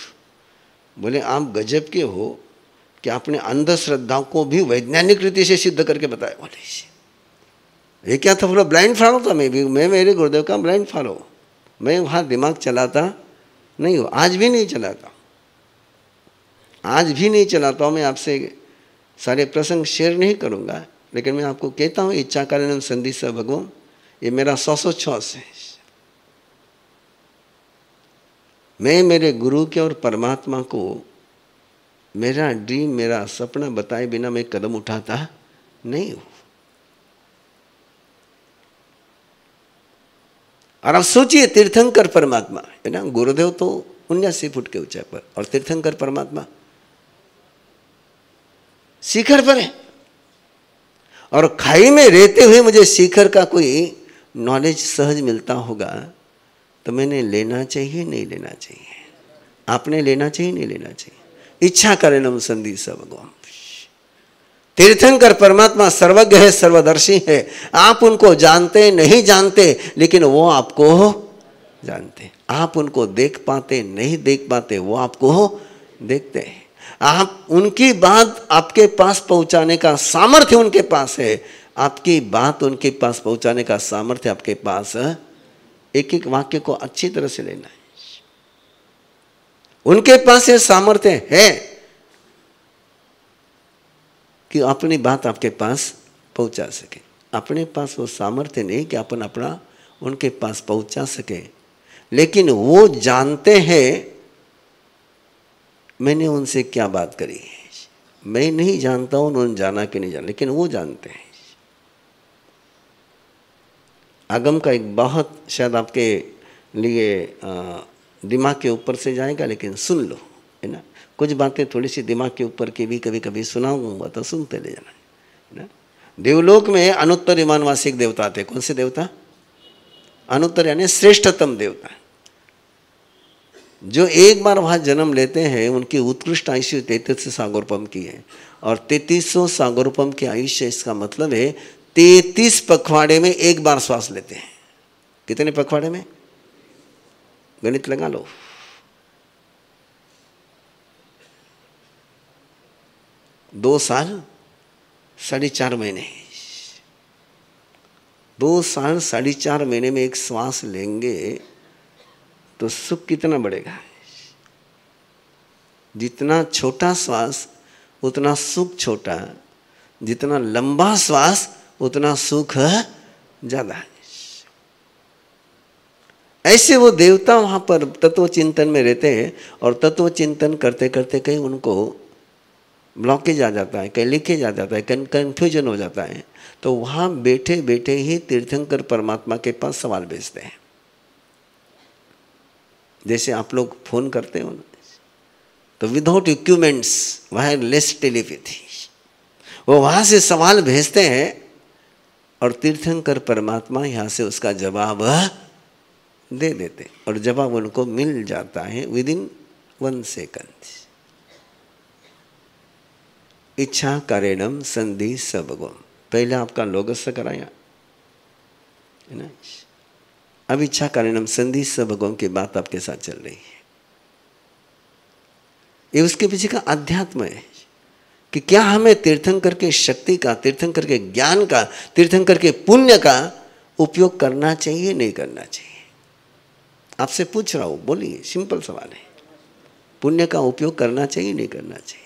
बोले आप गजब के हो कि आपने अंधश्रद्धाओं को भी वैज्ञानिक रीति से सिद्ध करके बताया। बोले ये क्या था? बोला ब्लाइंड फॉलो था। मैं मेरे गुरुदेव का ब्लाइंड फॉलो। मैं वहाँ दिमाग चलाता नहीं हूँ, आज भी नहीं चलाता, आज भी नहीं चलाता हूँ। मैं आपसे सारे प्रसंग शेयर नहीं करूँगा, लेकिन मैं आपको कहता हूँ इच्छा कारणम संदिश भगवान, ये मेरा 100 है। मैं मेरे गुरु के और परमात्मा को मेरा ड्रीम, मेरा सपना बताए बिना मैं कदम उठाता नहीं हूँ। और अब सोचिए, तीर्थंकर परमात्मा है ना, गुरुदेव तो 79 फुट के ऊंचाई पर, और तीर्थंकर परमात्मा शिखर पर है। और खाई में रहते हुए मुझे शिखर का कोई नॉलेज सहज मिलता होगा, तो मैंने लेना चाहिए नहीं लेना चाहिए? आपने लेना चाहिए नहीं लेना चाहिए? इच्छा कारणम संदिश भगवान। तीर्थंकर परमात्मा सर्वज्ञ है, सर्वदर्शी है। आप उनको जानते नहीं जानते, लेकिन वो आपको जानते। आप उनको देख पाते नहीं देख पाते, वो आपको देखते हैं। आप उनकी बात आपके पास पहुंचाने का सामर्थ्य उनके पास है, आपकी बात उनके पास पहुंचाने का सामर्थ्य आपके पास है। एक एक वाक्य को अच्छी तरह से लेना है। उनके पास ये सामर्थ्य है कि अपनी बात आपके पास पहुंचा सके। अपने पास वो सामर्थ्य नहीं कि अपन अपना उनके पास पहुंचा सके, लेकिन वो जानते हैं मैंने उनसे क्या बात करी है। मैं नहीं जानता हूं उन्होंने जाना कि नहीं जाना, लेकिन वो जानते हैं। आगम का एक बहुत शायद आपके लिए दिमाग के ऊपर से जाएगा, लेकिन सुन लो, है ना। कुछ बातें थोड़ी सी दिमाग के ऊपर की भी कभी कभी सुनाऊंगा, तो सुनते ले जाना, है ना। देवलोक में अनुत्तर विमानवासिक देवता थे। कौन से देवता? अनुत्तर यानी श्रेष्ठतम देवता, जो एक बार वहाँ जन्म लेते हैं। उनकी उत्कृष्ट आयुष्य 33 सागरोपम की है, और 3300 सागरोपम की आयुष्य, इसका मतलब है 33 पखवाड़े में एक बार श्वास लेते हैं। कितने पखवाड़े में? गणित लगा लो। 2 साल 4.5 महीने, 2 साल 4.5 महीने में एक श्वास लेंगे तो सुख कितना बढ़ेगा। जितना छोटा श्वास उतना सुख छोटा, जितना लंबा श्वास उतना सुख ज्यादा है। ऐसे वो देवता वहाँ पर तत्व चिंतन में रहते हैं, और तत्व चिंतन करते करते कहीं उनको ब्लॉकेज आ जाता है, कहीं लीकेज आ जाता है, कहीं कन्फ्यूजन हो जाता है, तो वहाँ बैठे बैठे ही तीर्थंकर परमात्मा के पास सवाल भेजते हैं। जैसे आप लोग फोन करते हो ना, तो विदाउट इक्विपमेंट्स, वायरलेस टेलीपैथी, वो वहाँ से सवाल भेजते हैं, और तीर्थंकर परमात्मा यहाँ से उसका जवाब दे देते, और जवाब उनको मिल जाता है विदिन 1 सेकंड। इच्छा कारणम संदिश भगवान। पहले आपका लोगस कराया है ना, अब इच्छा कारणम संदिश भगवान की बात आपके साथ चल रही है। ये उसके पीछे का अध्यात्म है कि क्या हमें तीर्थंकर के शक्ति का, तीर्थंकर के ज्ञान का, तीर्थंकर के पुण्य का उपयोग करना चाहिए, नहीं करना चाहिए। आपसे पूछ रहा हूँ, बोलिए, सिंपल सवाल है। पुण्य का उपयोग करना चाहिए, नहीं करना चाहिए?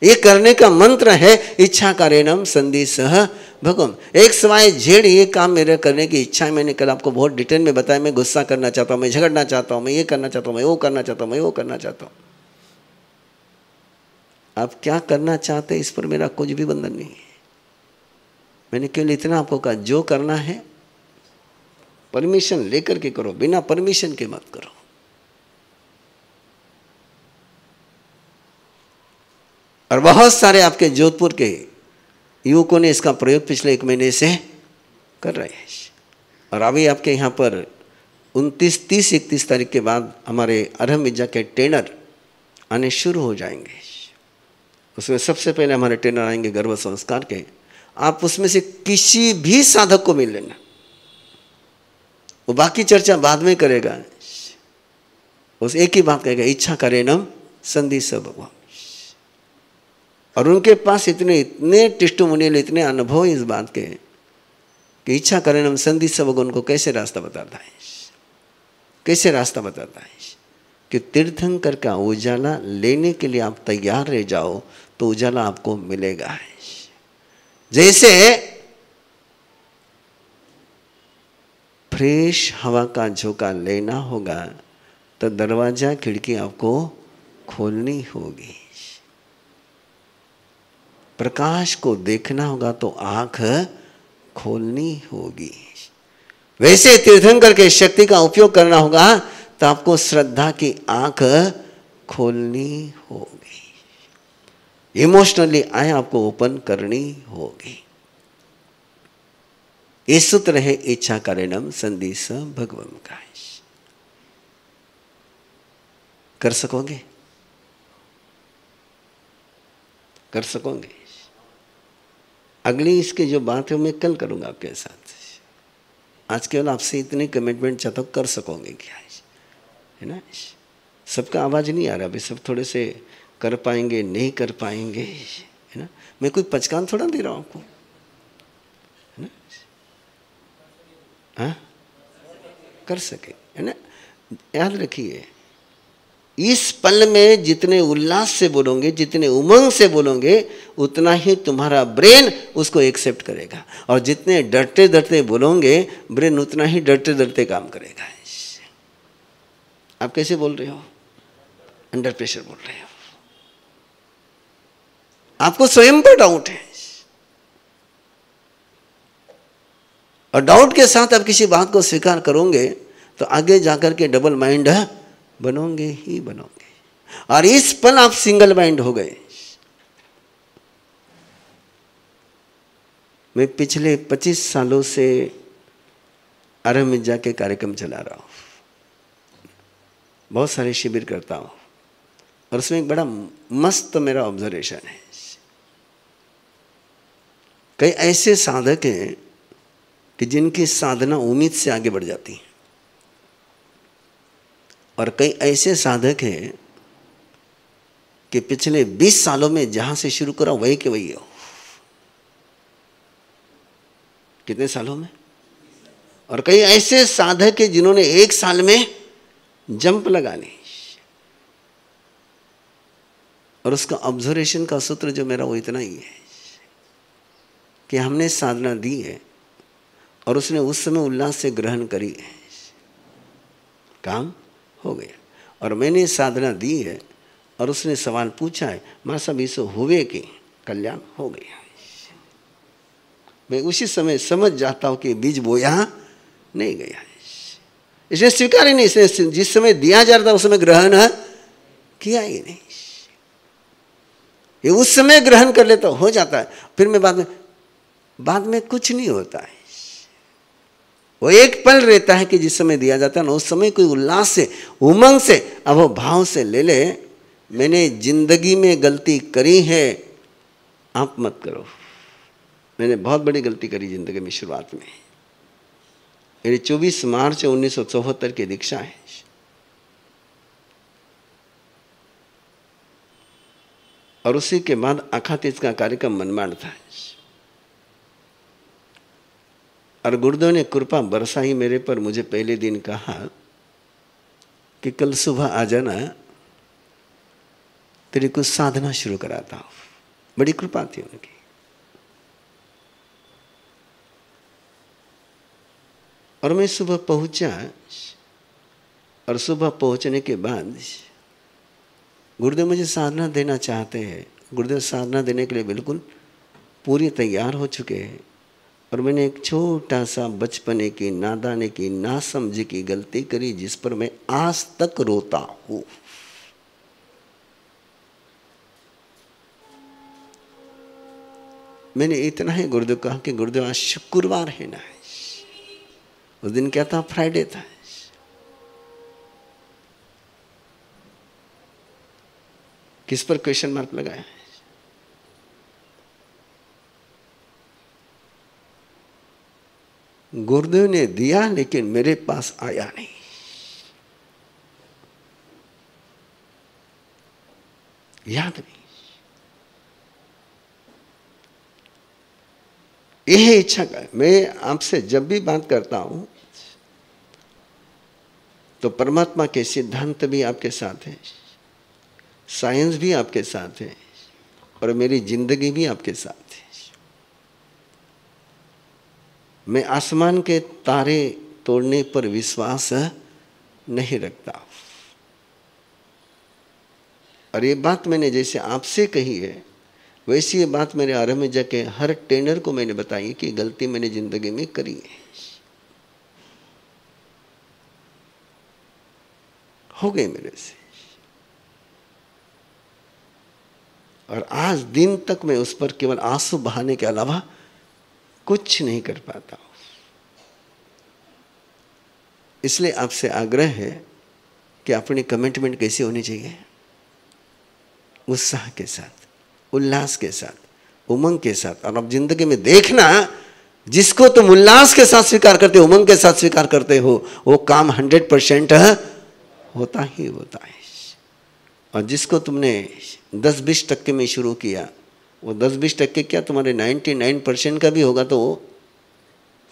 ये करने का मंत्र है इच्छा कारेणम संधि सह भगम। एक सवाय झेड़ ये काम मेरे करने की इच्छा है। मैंने कल आपको बहुत डिटेल में बताया। मैं गुस्सा करना चाहता हूँ, मैं झगड़ना चाहता हूँ, मैं ये करना चाहता हूँ, मैं वो करना चाहता हूँ, मैं वो करना चाहता हूँ। आप क्या करना चाहते हैं इस पर मेरा कुछ भी बंधन नहीं है। मैंने केवल इतना आपको कहा, जो करना है परमिशन लेकर के करो, बिना परमिशन के मत करो। और बहुत सारे आपके जोधपुर के युवकों ने इसका प्रयोग पिछले 1 महीने से कर रहे हैं। और अभी आपके यहाँ पर 29, 30, 31 तारीख के बाद हमारे अरहम विद्या के ट्रेनर आने शुरू हो जाएंगे। उसमें सबसे पहले हमारे ट्रेनर आएंगे गर्भ संस्कार के। आप उसमें से किसी भी साधक को मिल लेना, वो बाकी चर्चा बाद में करेगा। उस एक ही बात कहेगा, इच्छा करेणम संधि सह भगवान। और उनके पास इतने टिष्टुमुनियल, इतने अनुभव इस बात के कि इच्छा करेणम संधि सह भगवान को कैसे रास्ता बताता है, कैसे रास्ता बताता है कि तीर्थंकर का उजाला लेने के लिए आप तैयार रह जाओ तो उजाला आपको मिलेगा। जैसे फ्रेश हवा का झोंका लेना होगा तो दरवाजा खिड़की आपको खोलनी होगी। प्रकाश को देखना होगा तो आंख खोलनी होगी। वैसे तीर्थंकर के शक्ति का उपयोग करना होगा तो आपको श्रद्धा की आंख खोलनी होगी। इमोशनली आए आपको ओपन करनी होगी। ये सूत्र है इच्छा कारणम संधि सह भगवम का। कर सकोगे? कर सकोगे? अगली इसके जो बात है मैं कल करूंगा आपके साथ। आज केवल आपसे इतनी कमिटमेंट चाहता हूं, कर सकोगे क्या है ना? सबका आवाज नहीं आ रहा अभी, सब थोड़े से कर पाएंगे, नहीं कर पाएंगे, है ना? मैं कोई पचकान थोड़ा दे रहा हूं आपको, है ना? हाँ, कर सके, है ना? याद रखिए, इस पल में जितने उल्लास से बोलोगे, जितने उमंग से बोलोगे, उतना ही तुम्हारा ब्रेन उसको एक्सेप्ट करेगा। और जितने डरते डरते बोलोगे, ब्रेन उतना ही डरते डरते काम करेगा। आप कैसे बोल रहे हो? अंडर प्रेशर बोल रहे हो। आपको स्वयं पर डाउट है, और डाउट के साथ आप किसी बात को स्वीकार करोगे तो आगे जाकर के डबल माइंड बनोगे ही बनोगे। और इस पल आप सिंगल माइंड हो गए। मैं पिछले 25 सालों से अरहम विद्या के कार्यक्रम चला रहा हूं, बहुत सारे शिविर करता हूं, और उसमें एक बड़ा मस्त मेरा ऑब्जर्वेशन है। कई ऐसे साधक हैं कि जिनकी साधना उम्मीद से आगे बढ़ जाती है, और कई ऐसे साधक हैं कि पिछले 20 सालों में जहां से शुरू करा वही के वही हो। कितने सालों में? और कई ऐसे साधक हैं जिन्होंने 1 साल में जंप लगा ली। और उसका ऑब्जर्वेशन का सूत्र जो मेरा वो इतना ही है कि हमने साधना दी है और उसने उस समय उल्लास से ग्रहण करी है, काम हो गया। और मैंने साधना दी है और उसने सवाल पूछा है, मां साहब इसो हुए कि कल्याण हो गया। मैं उसी समय समझ जाता हूं कि बीज बोया नहीं गया है, इसने स्वीकार ही नहीं। इसने जिस समय दिया जा रहा था उस समय ग्रहण किया ही नहीं। ये उस समय ग्रहण कर लेता हो जाता है, फिर मैं बाद में कुछ नहीं होता है। वो एक पल रहता है कि जिस समय दिया जाता है ना, उस समय कोई उल्लास से, उमंग से, अब वो भाव से ले ले। मैंने जिंदगी में गलती करी है, आप मत करो। मैंने बहुत बड़ी गलती करी जिंदगी में शुरुआत में। मेरी 24 मार्च 1974 की दीक्षा है। और उसी के बाद अखातीज का कार्यक्रम मनमाड़ था। और गुरुदेव ने कृपा बरसाई मेरे पर। मुझे पहले दिन कहा कि कल सुबह आ जाना, तेरी कुछ साधना शुरू कराता हूं। बड़ी कृपा थी उनकी। और मैं सुबह पहुंचा, और सुबह पहुंचने के बाद गुरुदेव मुझे साधना देना चाहते हैं। गुरुदेव साधना देने के लिए बिल्कुल पूरी तैयार हो चुके हैं। और मैंने एक छोटा सा बचपने की, नादाने की, नासमझी की गलती करी जिस पर मैं आज तक रोता हूं। मैंने इतना ही गुरुदेव कहा कि गुरुदेव आज शुक्रवार है ना, उस दिन क्या था, फ्राइडे था। किस पर क्वेश्चन मार्क लगाया? गुरुदेव ने दिया लेकिन मेरे पास आया नहीं। याद नहीं। यह इच्छा का मैं आपसे जब भी बात करता हूं तो परमात्मा के सिद्धांत भी आपके साथ है, साइंस भी आपके साथ है, और मेरी जिंदगी भी आपके साथ है। मैं आसमान के तारे तोड़ने पर विश्वास नहीं रखता। और ये बात मैंने जैसे आपसे कही है, वैसी ये बात मेरे आरंभ में जाके हर ट्रेनर को मैंने बताई कि गलती मैंने जिंदगी में करी है, हो गई मेरे से। और आज दिन तक मैं उस पर केवल आंसू बहाने के अलावा कुछ नहीं कर पाता हूं। इसलिए आपसे आग्रह है कि अपनी कमिटमेंट कैसी होनी चाहिए? उत्साह के साथ, उल्लास के साथ, उमंग के साथ। और अब जिंदगी में देखना, जिसको तुम उल्लास के साथ स्वीकार करते हो, उमंग के साथ स्वीकार करते हो, वो काम 100% होता ही होता है। और जिसको तुमने 10-20% में शुरू किया, वो 10-20% क्या तुम्हारे 99% का भी होगा तो वो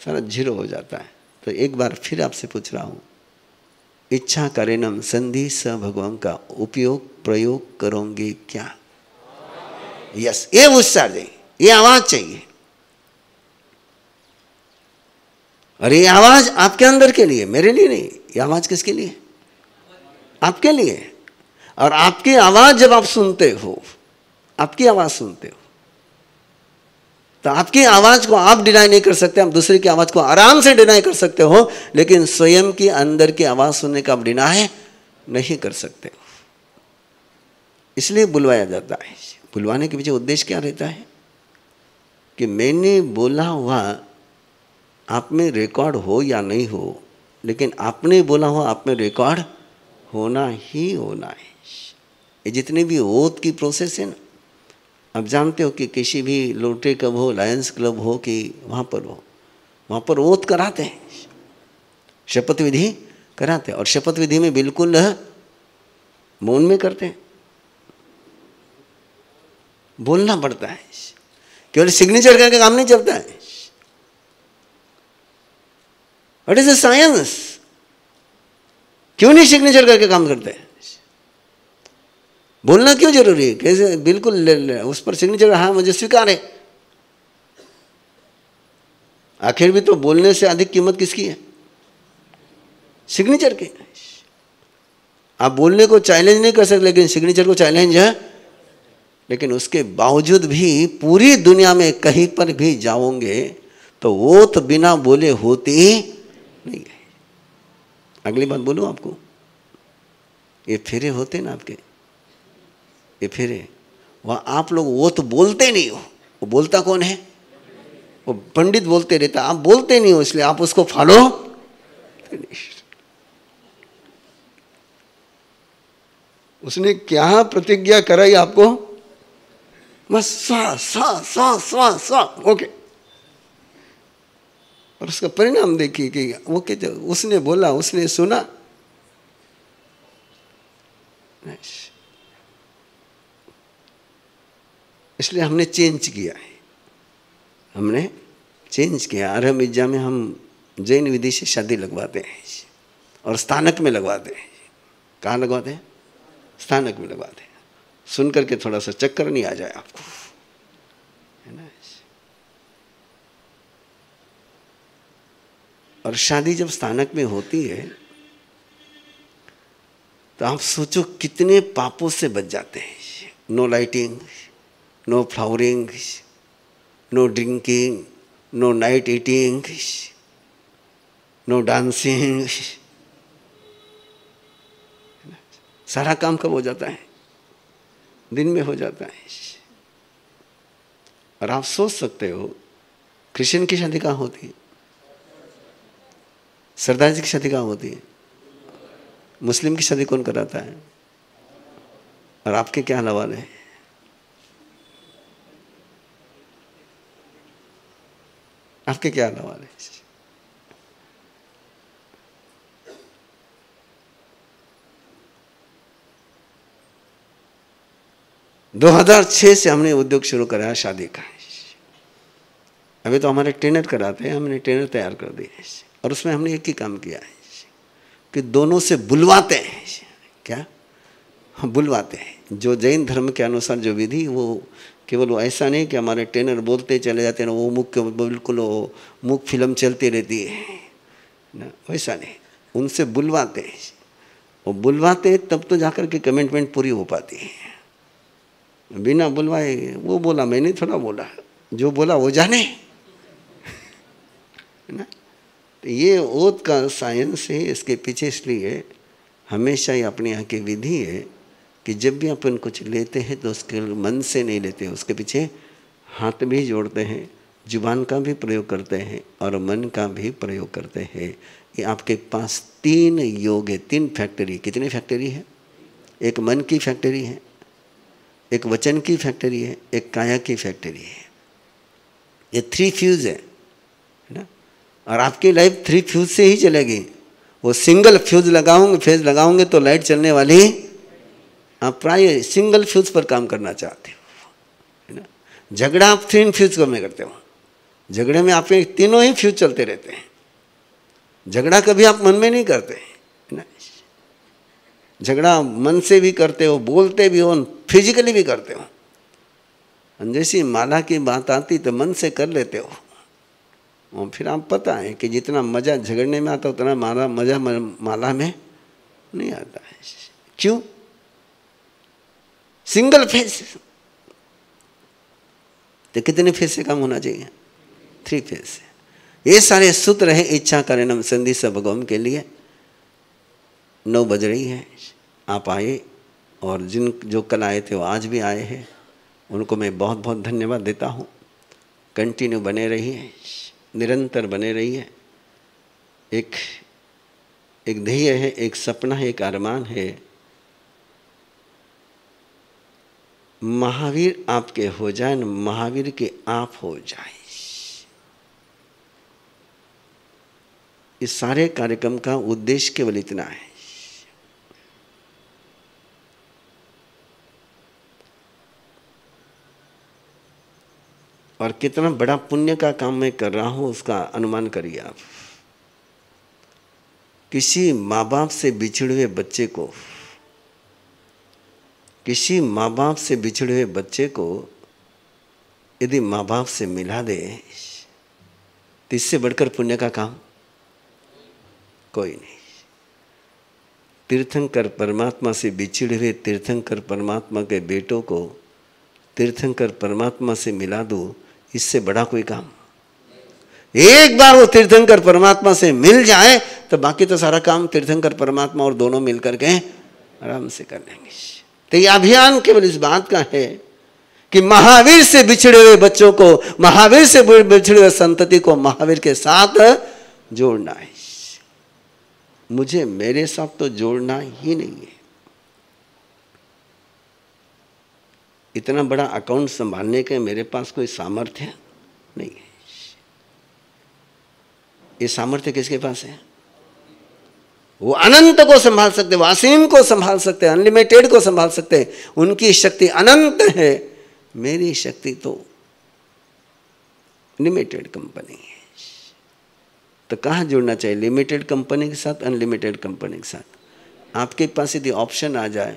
सारा जीरो हो जाता है। तो एक बार फिर आपसे पूछ रहा हूँ, इच्छा करेनम संधि स भगवान का उपयोग प्रयोग करोगे क्या? यस, ये उत्साह चाहिए, ये आवाज चाहिए। और ये आवाज आपके अंदर के लिए, मेरे लिए नहीं। ये आवाज किसके लिए? आपके लिए। और आपकी आवाज जब आप सुनते हो, आपकी आवाज सुनते हो, तो आपकी आवाज को आप डिनाई नहीं कर सकते। आप दूसरे की आवाज को आराम से डिनाई कर सकते हो, लेकिन स्वयं की अंदर की आवाज सुनने का आप डिनाई नहीं कर सकते। इसलिए बुलवाया जाता है। बुलवाने के पीछे उद्देश्य क्या रहता है? कि मैंने बोला हुआ आप में रिकॉर्ड हो या नहीं हो, लेकिन आपने बोला हुआ आप में रिकॉर्ड होना ही होना है। ये जितनी भी ओथ की प्रोसेस है ना, आप जानते हो कि किसी भी लोटरी क्लब हो, लायंस क्लब हो कि वहाँ पर हो, वहाँ पर ओथ कराते हैं, शपथ विधि कराते हैं। और शपथ विधि में बिल्कुल मौन में करते हैं, बोलना पड़ता है। केवल सिग्नेचर करके काम नहीं चलता है। What is the science? क्यों नहीं सिग्नेचर करके काम करते हैं? बोलना क्यों जरूरी है? कैसे बिल्कुल उस पर सिग्नेचर, हाँ मुझे स्वीकार है। आखिर भी तो बोलने से अधिक कीमत किसकी है? सिग्नेचर की। आप बोलने को चैलेंज नहीं कर सकते, लेकिन सिग्नेचर को चैलेंज है। लेकिन उसके बावजूद भी पूरी दुनिया में कहीं पर भी जाओगे तो वो तो बिना बोले होती नहीं है। अगली बात बोलूं आपको, ये फेरे होते ना आपके, ये फेरे, वह आप लोग वो तो बोलते नहीं हो। वो बोलता कौन है? वो पंडित बोलते रहता, आप बोलते नहीं हो, इसलिए आप उसको फॉलो। उसने क्या प्रतिज्ञा कराई आपको? बस स्वा स्वा स्वा स्वा स्वा, ओके। और उसका परिणाम देखिए कि वो कहते, उसने बोला, उसने सुना। इसलिए हमने चेंज किया है, हमने चेंज किया। आरंभ विद्या में हम जैन विधि से शादी लगवाते हैं और स्थानक में लगवाते हैं। कहाँ लगवाते हैं? स्थानक में लगवाते हैं। सुन करके थोड़ा सा चक्कर नहीं आ जाए आपको, है ना। और शादी जब स्थानक में होती है तो आप सोचो कितने पापों से बच जाते हैं। No lighting, no flowering, no drinking, no night eating, no dancing. सारा काम कब हो जाता है? दिन में हो जाता है। और आप सोच सकते हो कृष्ण की शादी कहाँ होती है? सरदार जी की शादी कहाँ होती है? मुस्लिम की शादी कौन कराता है? और आपके क्या हवाले है? आपके क्या हवाले है? 2006 से हमने उद्योग शुरू कराया शादी का। अभी तो हमारे ट्रेनर कराते हैं, हमने ट्रेनर तैयार कर दिए और उसमें हमने एक ही काम किया है कि दोनों से बुलवाते हैं। क्या? हम बुलवाते हैं। जो जैन धर्म के अनुसार जो विधि, वो केवल ऐसा नहीं कि हमारे ट्रेनर बोलते चले जाते हैं, वो मुख बिल्कुल वो मुख फिल्म चलती रहती है ना, वैसा नहीं। उनसे बुलवाते हैं। वो बुलवाते तब तो जाकर के कमिटमेंट पूरी हो पाती है। बिना बुलवाए वो बोला, मैंने थोड़ा बोला, जो बोला वो जाने, है ना। तो ये ओत का साइंस है इसके पीछे। इसलिए हमेशा ये अपने यहाँ की विधि है कि जब भी अपन कुछ लेते हैं तो उसके मन से नहीं लेते, उसके पीछे हाथ भी जोड़ते हैं, जुबान का भी प्रयोग करते हैं और मन का भी प्रयोग करते हैं। ये आपके पास 3 योग है, 3 फैक्ट्री। कितनी फैक्ट्री है? एक मन की फैक्ट्री है, एक वचन की फैक्ट्री है, एक काया की फैक्ट्री है। ये 3 फ्यूज है ना। और आपकी लाइफ 3 फ्यूज से ही चलेगी। वो सिंगल फ्यूज लगाओगे तो लाइट चलने वाली। आप प्राय सिंगल फ्यूज पर काम करना चाहते हो, है ना। झगड़ा आप 3 फ्यूज में करते हो। झगड़े में आपके तीनों ही फ्यूज चलते रहते हैं। झगड़ा कभी आप मन में नहीं करते, है ना। झगड़ा मन से भी करते हो, बोलते भी हो, फिजिकली भी करते हो। जैसी माला की बात आती तो मन से कर लेते हो और फिर आप पता है कि जितना मज़ा झगड़ने में आता उतना मज़ा माला में नहीं आता है। क्यों? Single phase. तो कितने फेस से काम होना चाहिए? 3 फेस से। ये सारे सूत्र हैं इच्छा कारणम संधि भगवान के लिए। 9 बज रही है, आप आए और जो कल आए थे वो आज भी आए हैं, उनको मैं बहुत बहुत धन्यवाद देता हूँ। कंटिन्यू बने रहिए, निरंतर बने रहिए। एक ध्येय है, एक सपना है, एक अरमान है। महावीर आपके हो जाए, महावीर के आप हो जाए। इस सारे कार्यक्रम का उद्देश्य केवल इतना है। और कितना बड़ा पुण्य का काम मैं कर रहा हूं उसका अनुमान करिए आप। किसी माँ बाप से बिछड़े हुए बच्चे को, किसी माँ बाप से बिछड़े हुए बच्चे को यदि माँ बाप से मिला दे तो इससे बढ़कर पुण्य का काम कोई नहीं। तीर्थंकर परमात्मा से बिछड़े हुए तीर्थंकर परमात्मा के बेटों को तीर्थंकर परमात्मा से मिला दो, इससे बड़ा कोई काम। एक बार वो तीर्थंकर परमात्मा से मिल जाए तो बाकी तो सारा काम तीर्थंकर परमात्मा और दोनों मिलकर के आराम से कर लेंगे। तो ये अभियान केवल इस बात का है कि महावीर से बिछड़े हुए बच्चों को, महावीर से बिछड़े हुए संतति को महावीर के साथ जोड़ना है। मुझे मेरे साथ तो जोड़ना ही नहीं है। इतना बड़ा अकाउंट संभालने के मेरे पास कोई सामर्थ्य नहीं है। ये सामर्थ्य किसके पास है? वो अनंत को संभाल सकते, वो असीम को संभाल सकते, अनलिमिटेड को संभाल सकते। उनकी शक्ति अनंत है, मेरी शक्ति तो लिमिटेड कंपनी है। तो कहाँ जुड़ना चाहिए, लिमिटेड कंपनी के साथ, अनलिमिटेड कंपनी के साथ? आपके पास यदि ऑप्शन आ जाए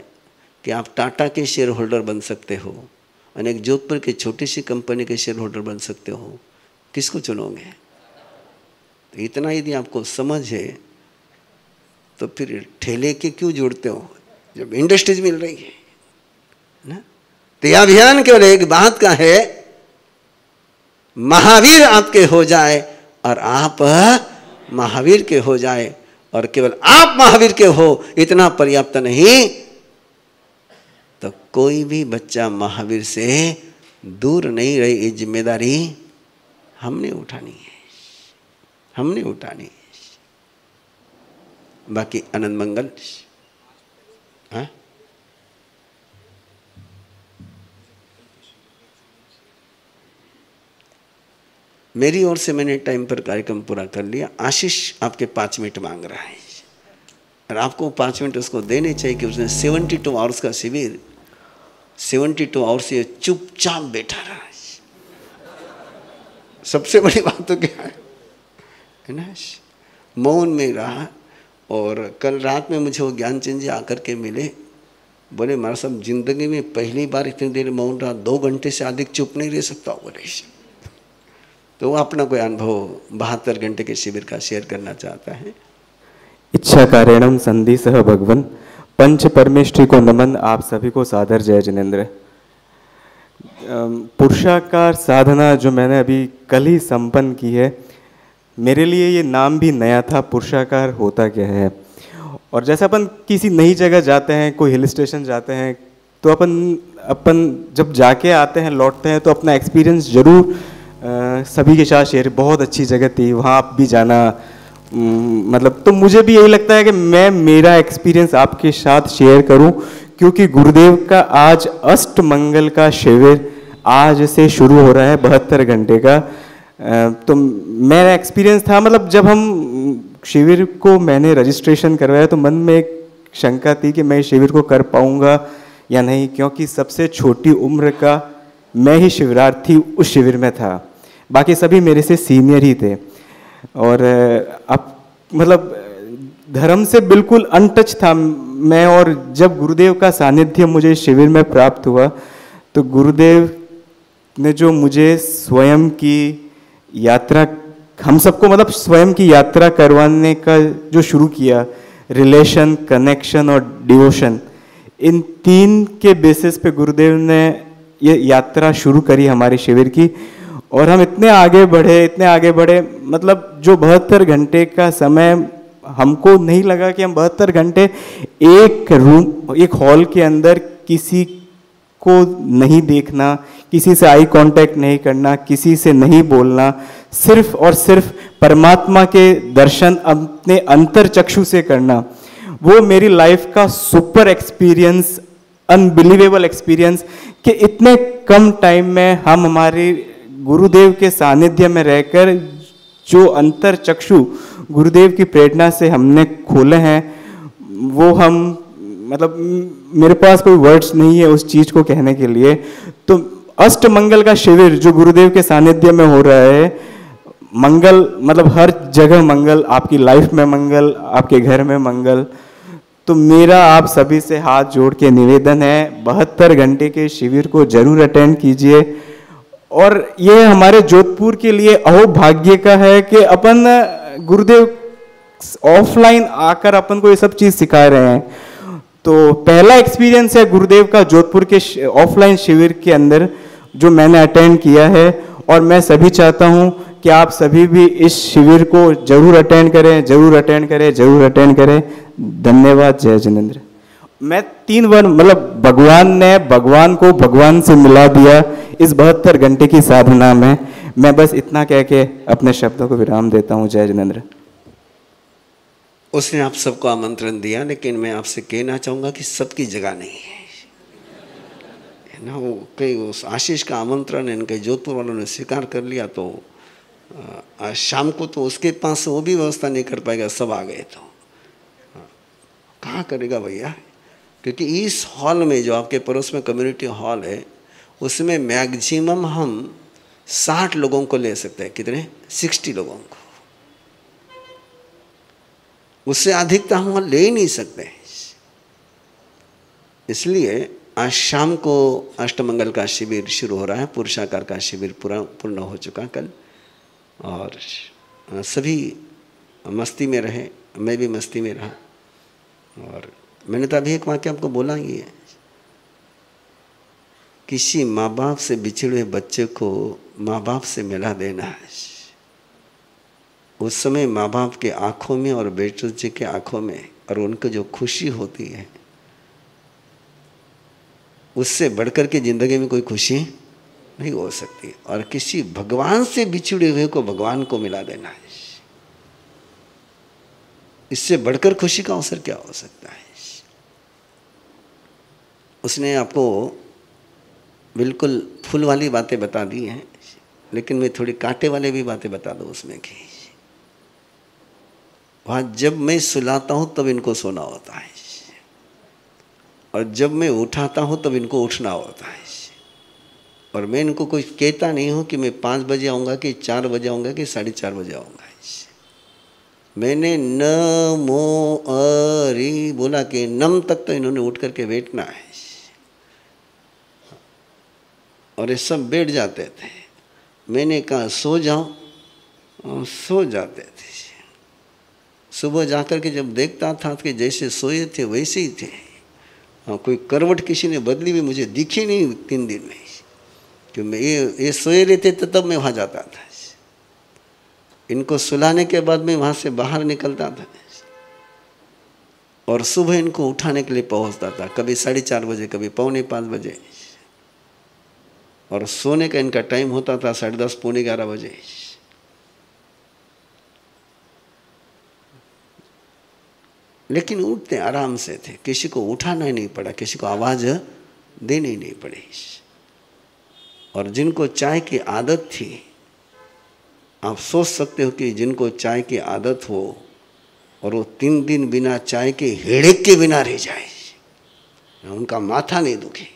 कि आप टाटा के शेयर होल्डर बन सकते हो और एक जोधपुर की छोटी सी कंपनी के शेयर होल्डर बन सकते हो, किसको चुनोगे? तो इतना यदि आपको समझ है तो फिर ठेले के क्यों जुड़ते हो जब इंडस्ट्रीज मिल रही है ना? तो यह अभियान केवल एक बात का है, महावीर आपके हो जाए और आप महावीर के हो जाए, और केवल आप महावीर के हो इतना पर्याप्त नहीं, तो कोई भी बच्चा महावीर से दूर नहीं रहे। ये जिम्मेदारी हमने उठानी है, हमने उठानी है। बाकी आनंद मंगल। हाँ, मेरी ओर से मैंने टाइम पर कार्यक्रम पूरा कर लिया। आशीष आपके 5 मिनट मांग रहा है और आपको 5 मिनट उसको देने चाहिए कि उसने 72 आवर्स का शिविर 72 आवर्स ये चुपचाप बैठा रहा है। सबसे बड़ी बात तो क्या है ना, मौन में रहा। और कल रात में मुझे वो ज्ञानचंद जी आकर के मिले, बोले महाराज साहब जिंदगी में पहली बार इतनी देर मौन रहा, 2 घंटे से अधिक चुप नहीं रह सकता बोले। तो वो अपना कोई अनुभव 72 घंटे के शिविर का शेयर करना चाहता है। इच्छा कारणम संधि सह भगवन, पंच परमेष्ठी को नमन। आप सभी को सादर जय जिनेन्द्र। पुरुषाकार साधना जो मैंने अभी कल ही संपन्न की है, मेरे लिए ये नाम भी नया था, पुरुषाकार होता क्या है। और जैसे अपन किसी नई जगह जाते हैं, कोई हिल स्टेशन जाते हैं, तो अपन जब जाके आते हैं लौटते हैं तो अपना एक्सपीरियंस जरूर सभी के साथ शेयर। बहुत अच्छी जगह थी, वहाँ आप भी जाना, मतलब तो मुझे भी यही लगता है कि मैं मेरा एक्सपीरियंस आपके साथ शेयर करूं, क्योंकि गुरुदेव का आज अष्टमंगल का शिविर आज से शुरू हो रहा है 72 घंटे का। तो मेरा एक्सपीरियंस था, मतलब जब हम शिविर को मैंने रजिस्ट्रेशन करवाया तो मन में एक शंका थी कि मैं शिविर को कर पाऊंगा या नहीं, क्योंकि सबसे छोटी उम्र का मैं ही शिविरार्थी उस शिविर में था, बाकी सभी मेरे से सीनियर ही थे। और अब मतलब धर्म से बिल्कुल अनटच था मैं। और जब गुरुदेव का सानिध्य मुझे शिविर में प्राप्त हुआ तो गुरुदेव ने जो मुझे स्वयं की यात्रा, हम सबको मतलब स्वयं की यात्रा करवाने का जो शुरू किया, रिलेशन, कनेक्शन और डिवोशन, इन 3 के बेसिस पे गुरुदेव ने ये यात्रा शुरू करी हमारे शिविर की। और हम इतने आगे बढ़े, मतलब जो 72 घंटे का समय, हमको नहीं लगा कि हम 72 घंटे एक रूम, एक हॉल के अंदर किसी को नहीं देखना, किसी से आई कांटेक्ट नहीं करना, किसी से नहीं बोलना, सिर्फ और सिर्फ परमात्मा के दर्शन अपने अंतर चक्षु से करना, वो मेरी लाइफ का सुपर एक्सपीरियंस, अनबिलीवेबल एक्सपीरियंस कि इतने कम टाइम में हम हमारे गुरुदेव के सानिध्य में रहकर जो अंतर चक्षु गुरुदेव की प्रेरणा से हमने खोले हैं, वो हम मतलब मेरे पास कोई वर्ड्स नहीं है उस चीज को कहने के लिए। तो अष्टमंगल का शिविर जो गुरुदेव के सानिध्य में हो रहा है, मंगल मतलब हर जगह मंगल, आपकी लाइफ में मंगल, आपके घर में मंगल। तो मेरा आप सभी से हाथ जोड़ के निवेदन है, 72 घंटे के शिविर को जरूर अटेंड कीजिए। और ये हमारे जोधपुर के लिए अहोभाग्य का है कि अपन गुरुदेव ऑफलाइन आकर अपन को ये सब चीज सिखा रहे हैं। तो पहला एक्सपीरियंस है गुरुदेव का जोधपुर के ऑफलाइन शिविर के अंदर जो मैंने अटेंड किया है। और मैं सभी चाहता हूं कि आप सभी भी इस शिविर को जरूर अटेंड करें, जरूर अटेंड करें, जरूर अटेंड करें। धन्यवाद। जय जिनेन्द्र। मैं 3 बार मतलब भगवान ने भगवान को भगवान से मिला दिया इस 72 घंटे की साधना में। मैं बस इतना कह के अपने शब्दों को विराम देता हूँ। जय जिनेन्द्र। उसने आप सबको आमंत्रण दिया, लेकिन मैं आपसे कहना चाहूँगा कि सबकी जगह नहीं है ना। वो कई उस आशीष का आमंत्रण इनके जोधपुर वालों ने स्वीकार कर लिया, तो आज शाम को तो उसके पास वो भी व्यवस्था नहीं कर पाएगा, सब आ गए तो कहाँ करेगा भैया। क्योंकि इस हॉल में जो आपके पड़ोस में कम्युनिटी हॉल है, उसमें मैक्सिमम हम 60 लोगों को ले सकते हैं। कितने? 60 लोगों को। उससे अधिक तो हम ले ही नहीं सकते। इसलिए आज शाम को अष्टमंगल का शिविर शुरू हो रहा है। पुरुषाकार का शिविर पूर्ण हो चुका कल, और सभी मस्ती में रहे, मैं भी मस्ती में रहा। और मैंने तो अभी एक वाक्य आपको बोला ही है, किसी माँ बाप से बिछड़े हुए बच्चे को माँ बाप से मिला देना है। उस समय माँ बाप के आँखों में और बेटे जी के आँखों में और उनको जो खुशी होती है, उससे बढ़कर के जिंदगी में कोई खुशी नहीं हो सकती। और किसी भगवान से बिछड़े हुए को भगवान को मिला देना है, इससे बढ़कर खुशी का अवसर क्या हो सकता है। उसने आपको बिल्कुल फूल वाली बातें बता दी हैं, लेकिन मैं थोड़ी कांटे वाले भी बातें बता दूं उसमें की। वहाँ जब मैं सुलाता हूँ तब इनको सोना होता है, और जब मैं उठाता हूँ तब इनको उठना होता है। और मैं इनको कोई कहता नहीं हूँ कि मैं 5 बजे आऊँगा कि 4 बजे आऊँगा कि 4:30 बजे आऊँगा। मैंने न मो अरी बोला कि नम तक तो इन्होंने उठ करके बैठना है, और ये सब बैठ जाते थे। मैंने कहा सो जाओ, और सो जाते थे। सुबह जाकर के जब देखता था कि जैसे सोए थे वैसे ही थे। हाँ, कोई करवट किसी ने बदली भी मुझे दिखी नहीं 3 दिन में, क्योंकि मैं ये सोए रहते थे तब मैं वहाँ जाता था। इनको सुलाने के बाद मैं वहाँ से बाहर निकलता था, और सुबह इनको उठाने के लिए पहुँचता था, कभी 4:30 बजे, कभी 4:45 बजे। और सोने का इनका टाइम होता था 10:30, 11:15 बजे। लेकिन उठते आराम से थे, किसी को उठाना ही नहीं पड़ा, किसी को आवाज़ देनी नहीं पड़ी। और जिनको चाय की आदत थी, आप सोच सकते हो कि जिनको चाय की आदत हो और वो 3 दिन बिना चाय के हेडेक के बिना रह जाए, उनका माथा नहीं दुखे,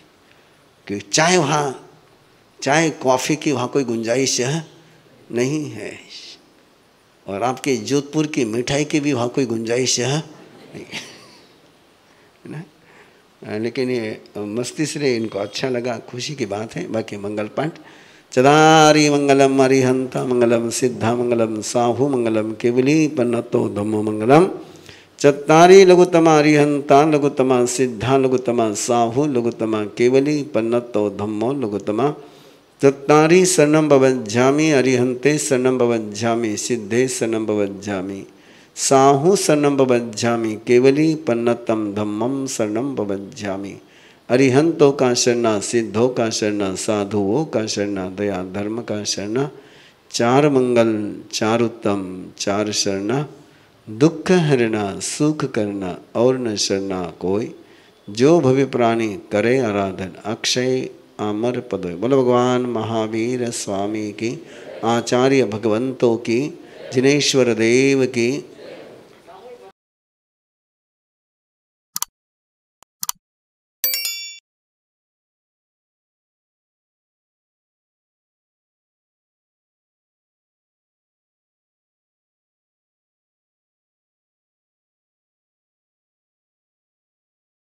कि चाय वहाँ, चाय कॉफ़ी की वहाँ कोई गुंजाइश नहीं है, और आपके जोधपुर की मिठाई की भी वहाँ कोई गुंजाइश नहीं है। लेकिन ये मस्ती से इनको अच्छा लगा, खुशी की बात है। बाकी मंगल पाठ। चदारी मंगलम अरिहंता मंगलम सिद्धा मंगलम साहु मंगलम केवली पन्नतो धम्मो मंगलम। चत्तारी लघुतमा अरिहंता लघुतमा सिद्धा लघुतमा साहु लघुतमा केवली पन्नतो धम्मो लघुतमा। चत्तारी शरणं भवज्जामि अरिहंते शरणं भवज्जामि सिद्धे शरणं भवज्जामि साहु शरणं भवज्जामि केवली पन्नतम धम्मम शरणं भवज्जामि। अरिहंतों का शरणा, सिद्धों का शरणा, साधुओं का शरणा, दया धर्म का शरणा। 4 मंगल 4 उत्तम 4 शरणा। दुख हरना सुख करना और न शरणा कोई। जो भवि प्राणी करे आराधन अक्षय अमर पद। बोलो भगवान महावीर स्वामी की, आचार्य भगवंतों की, जिनेश्वर देव की।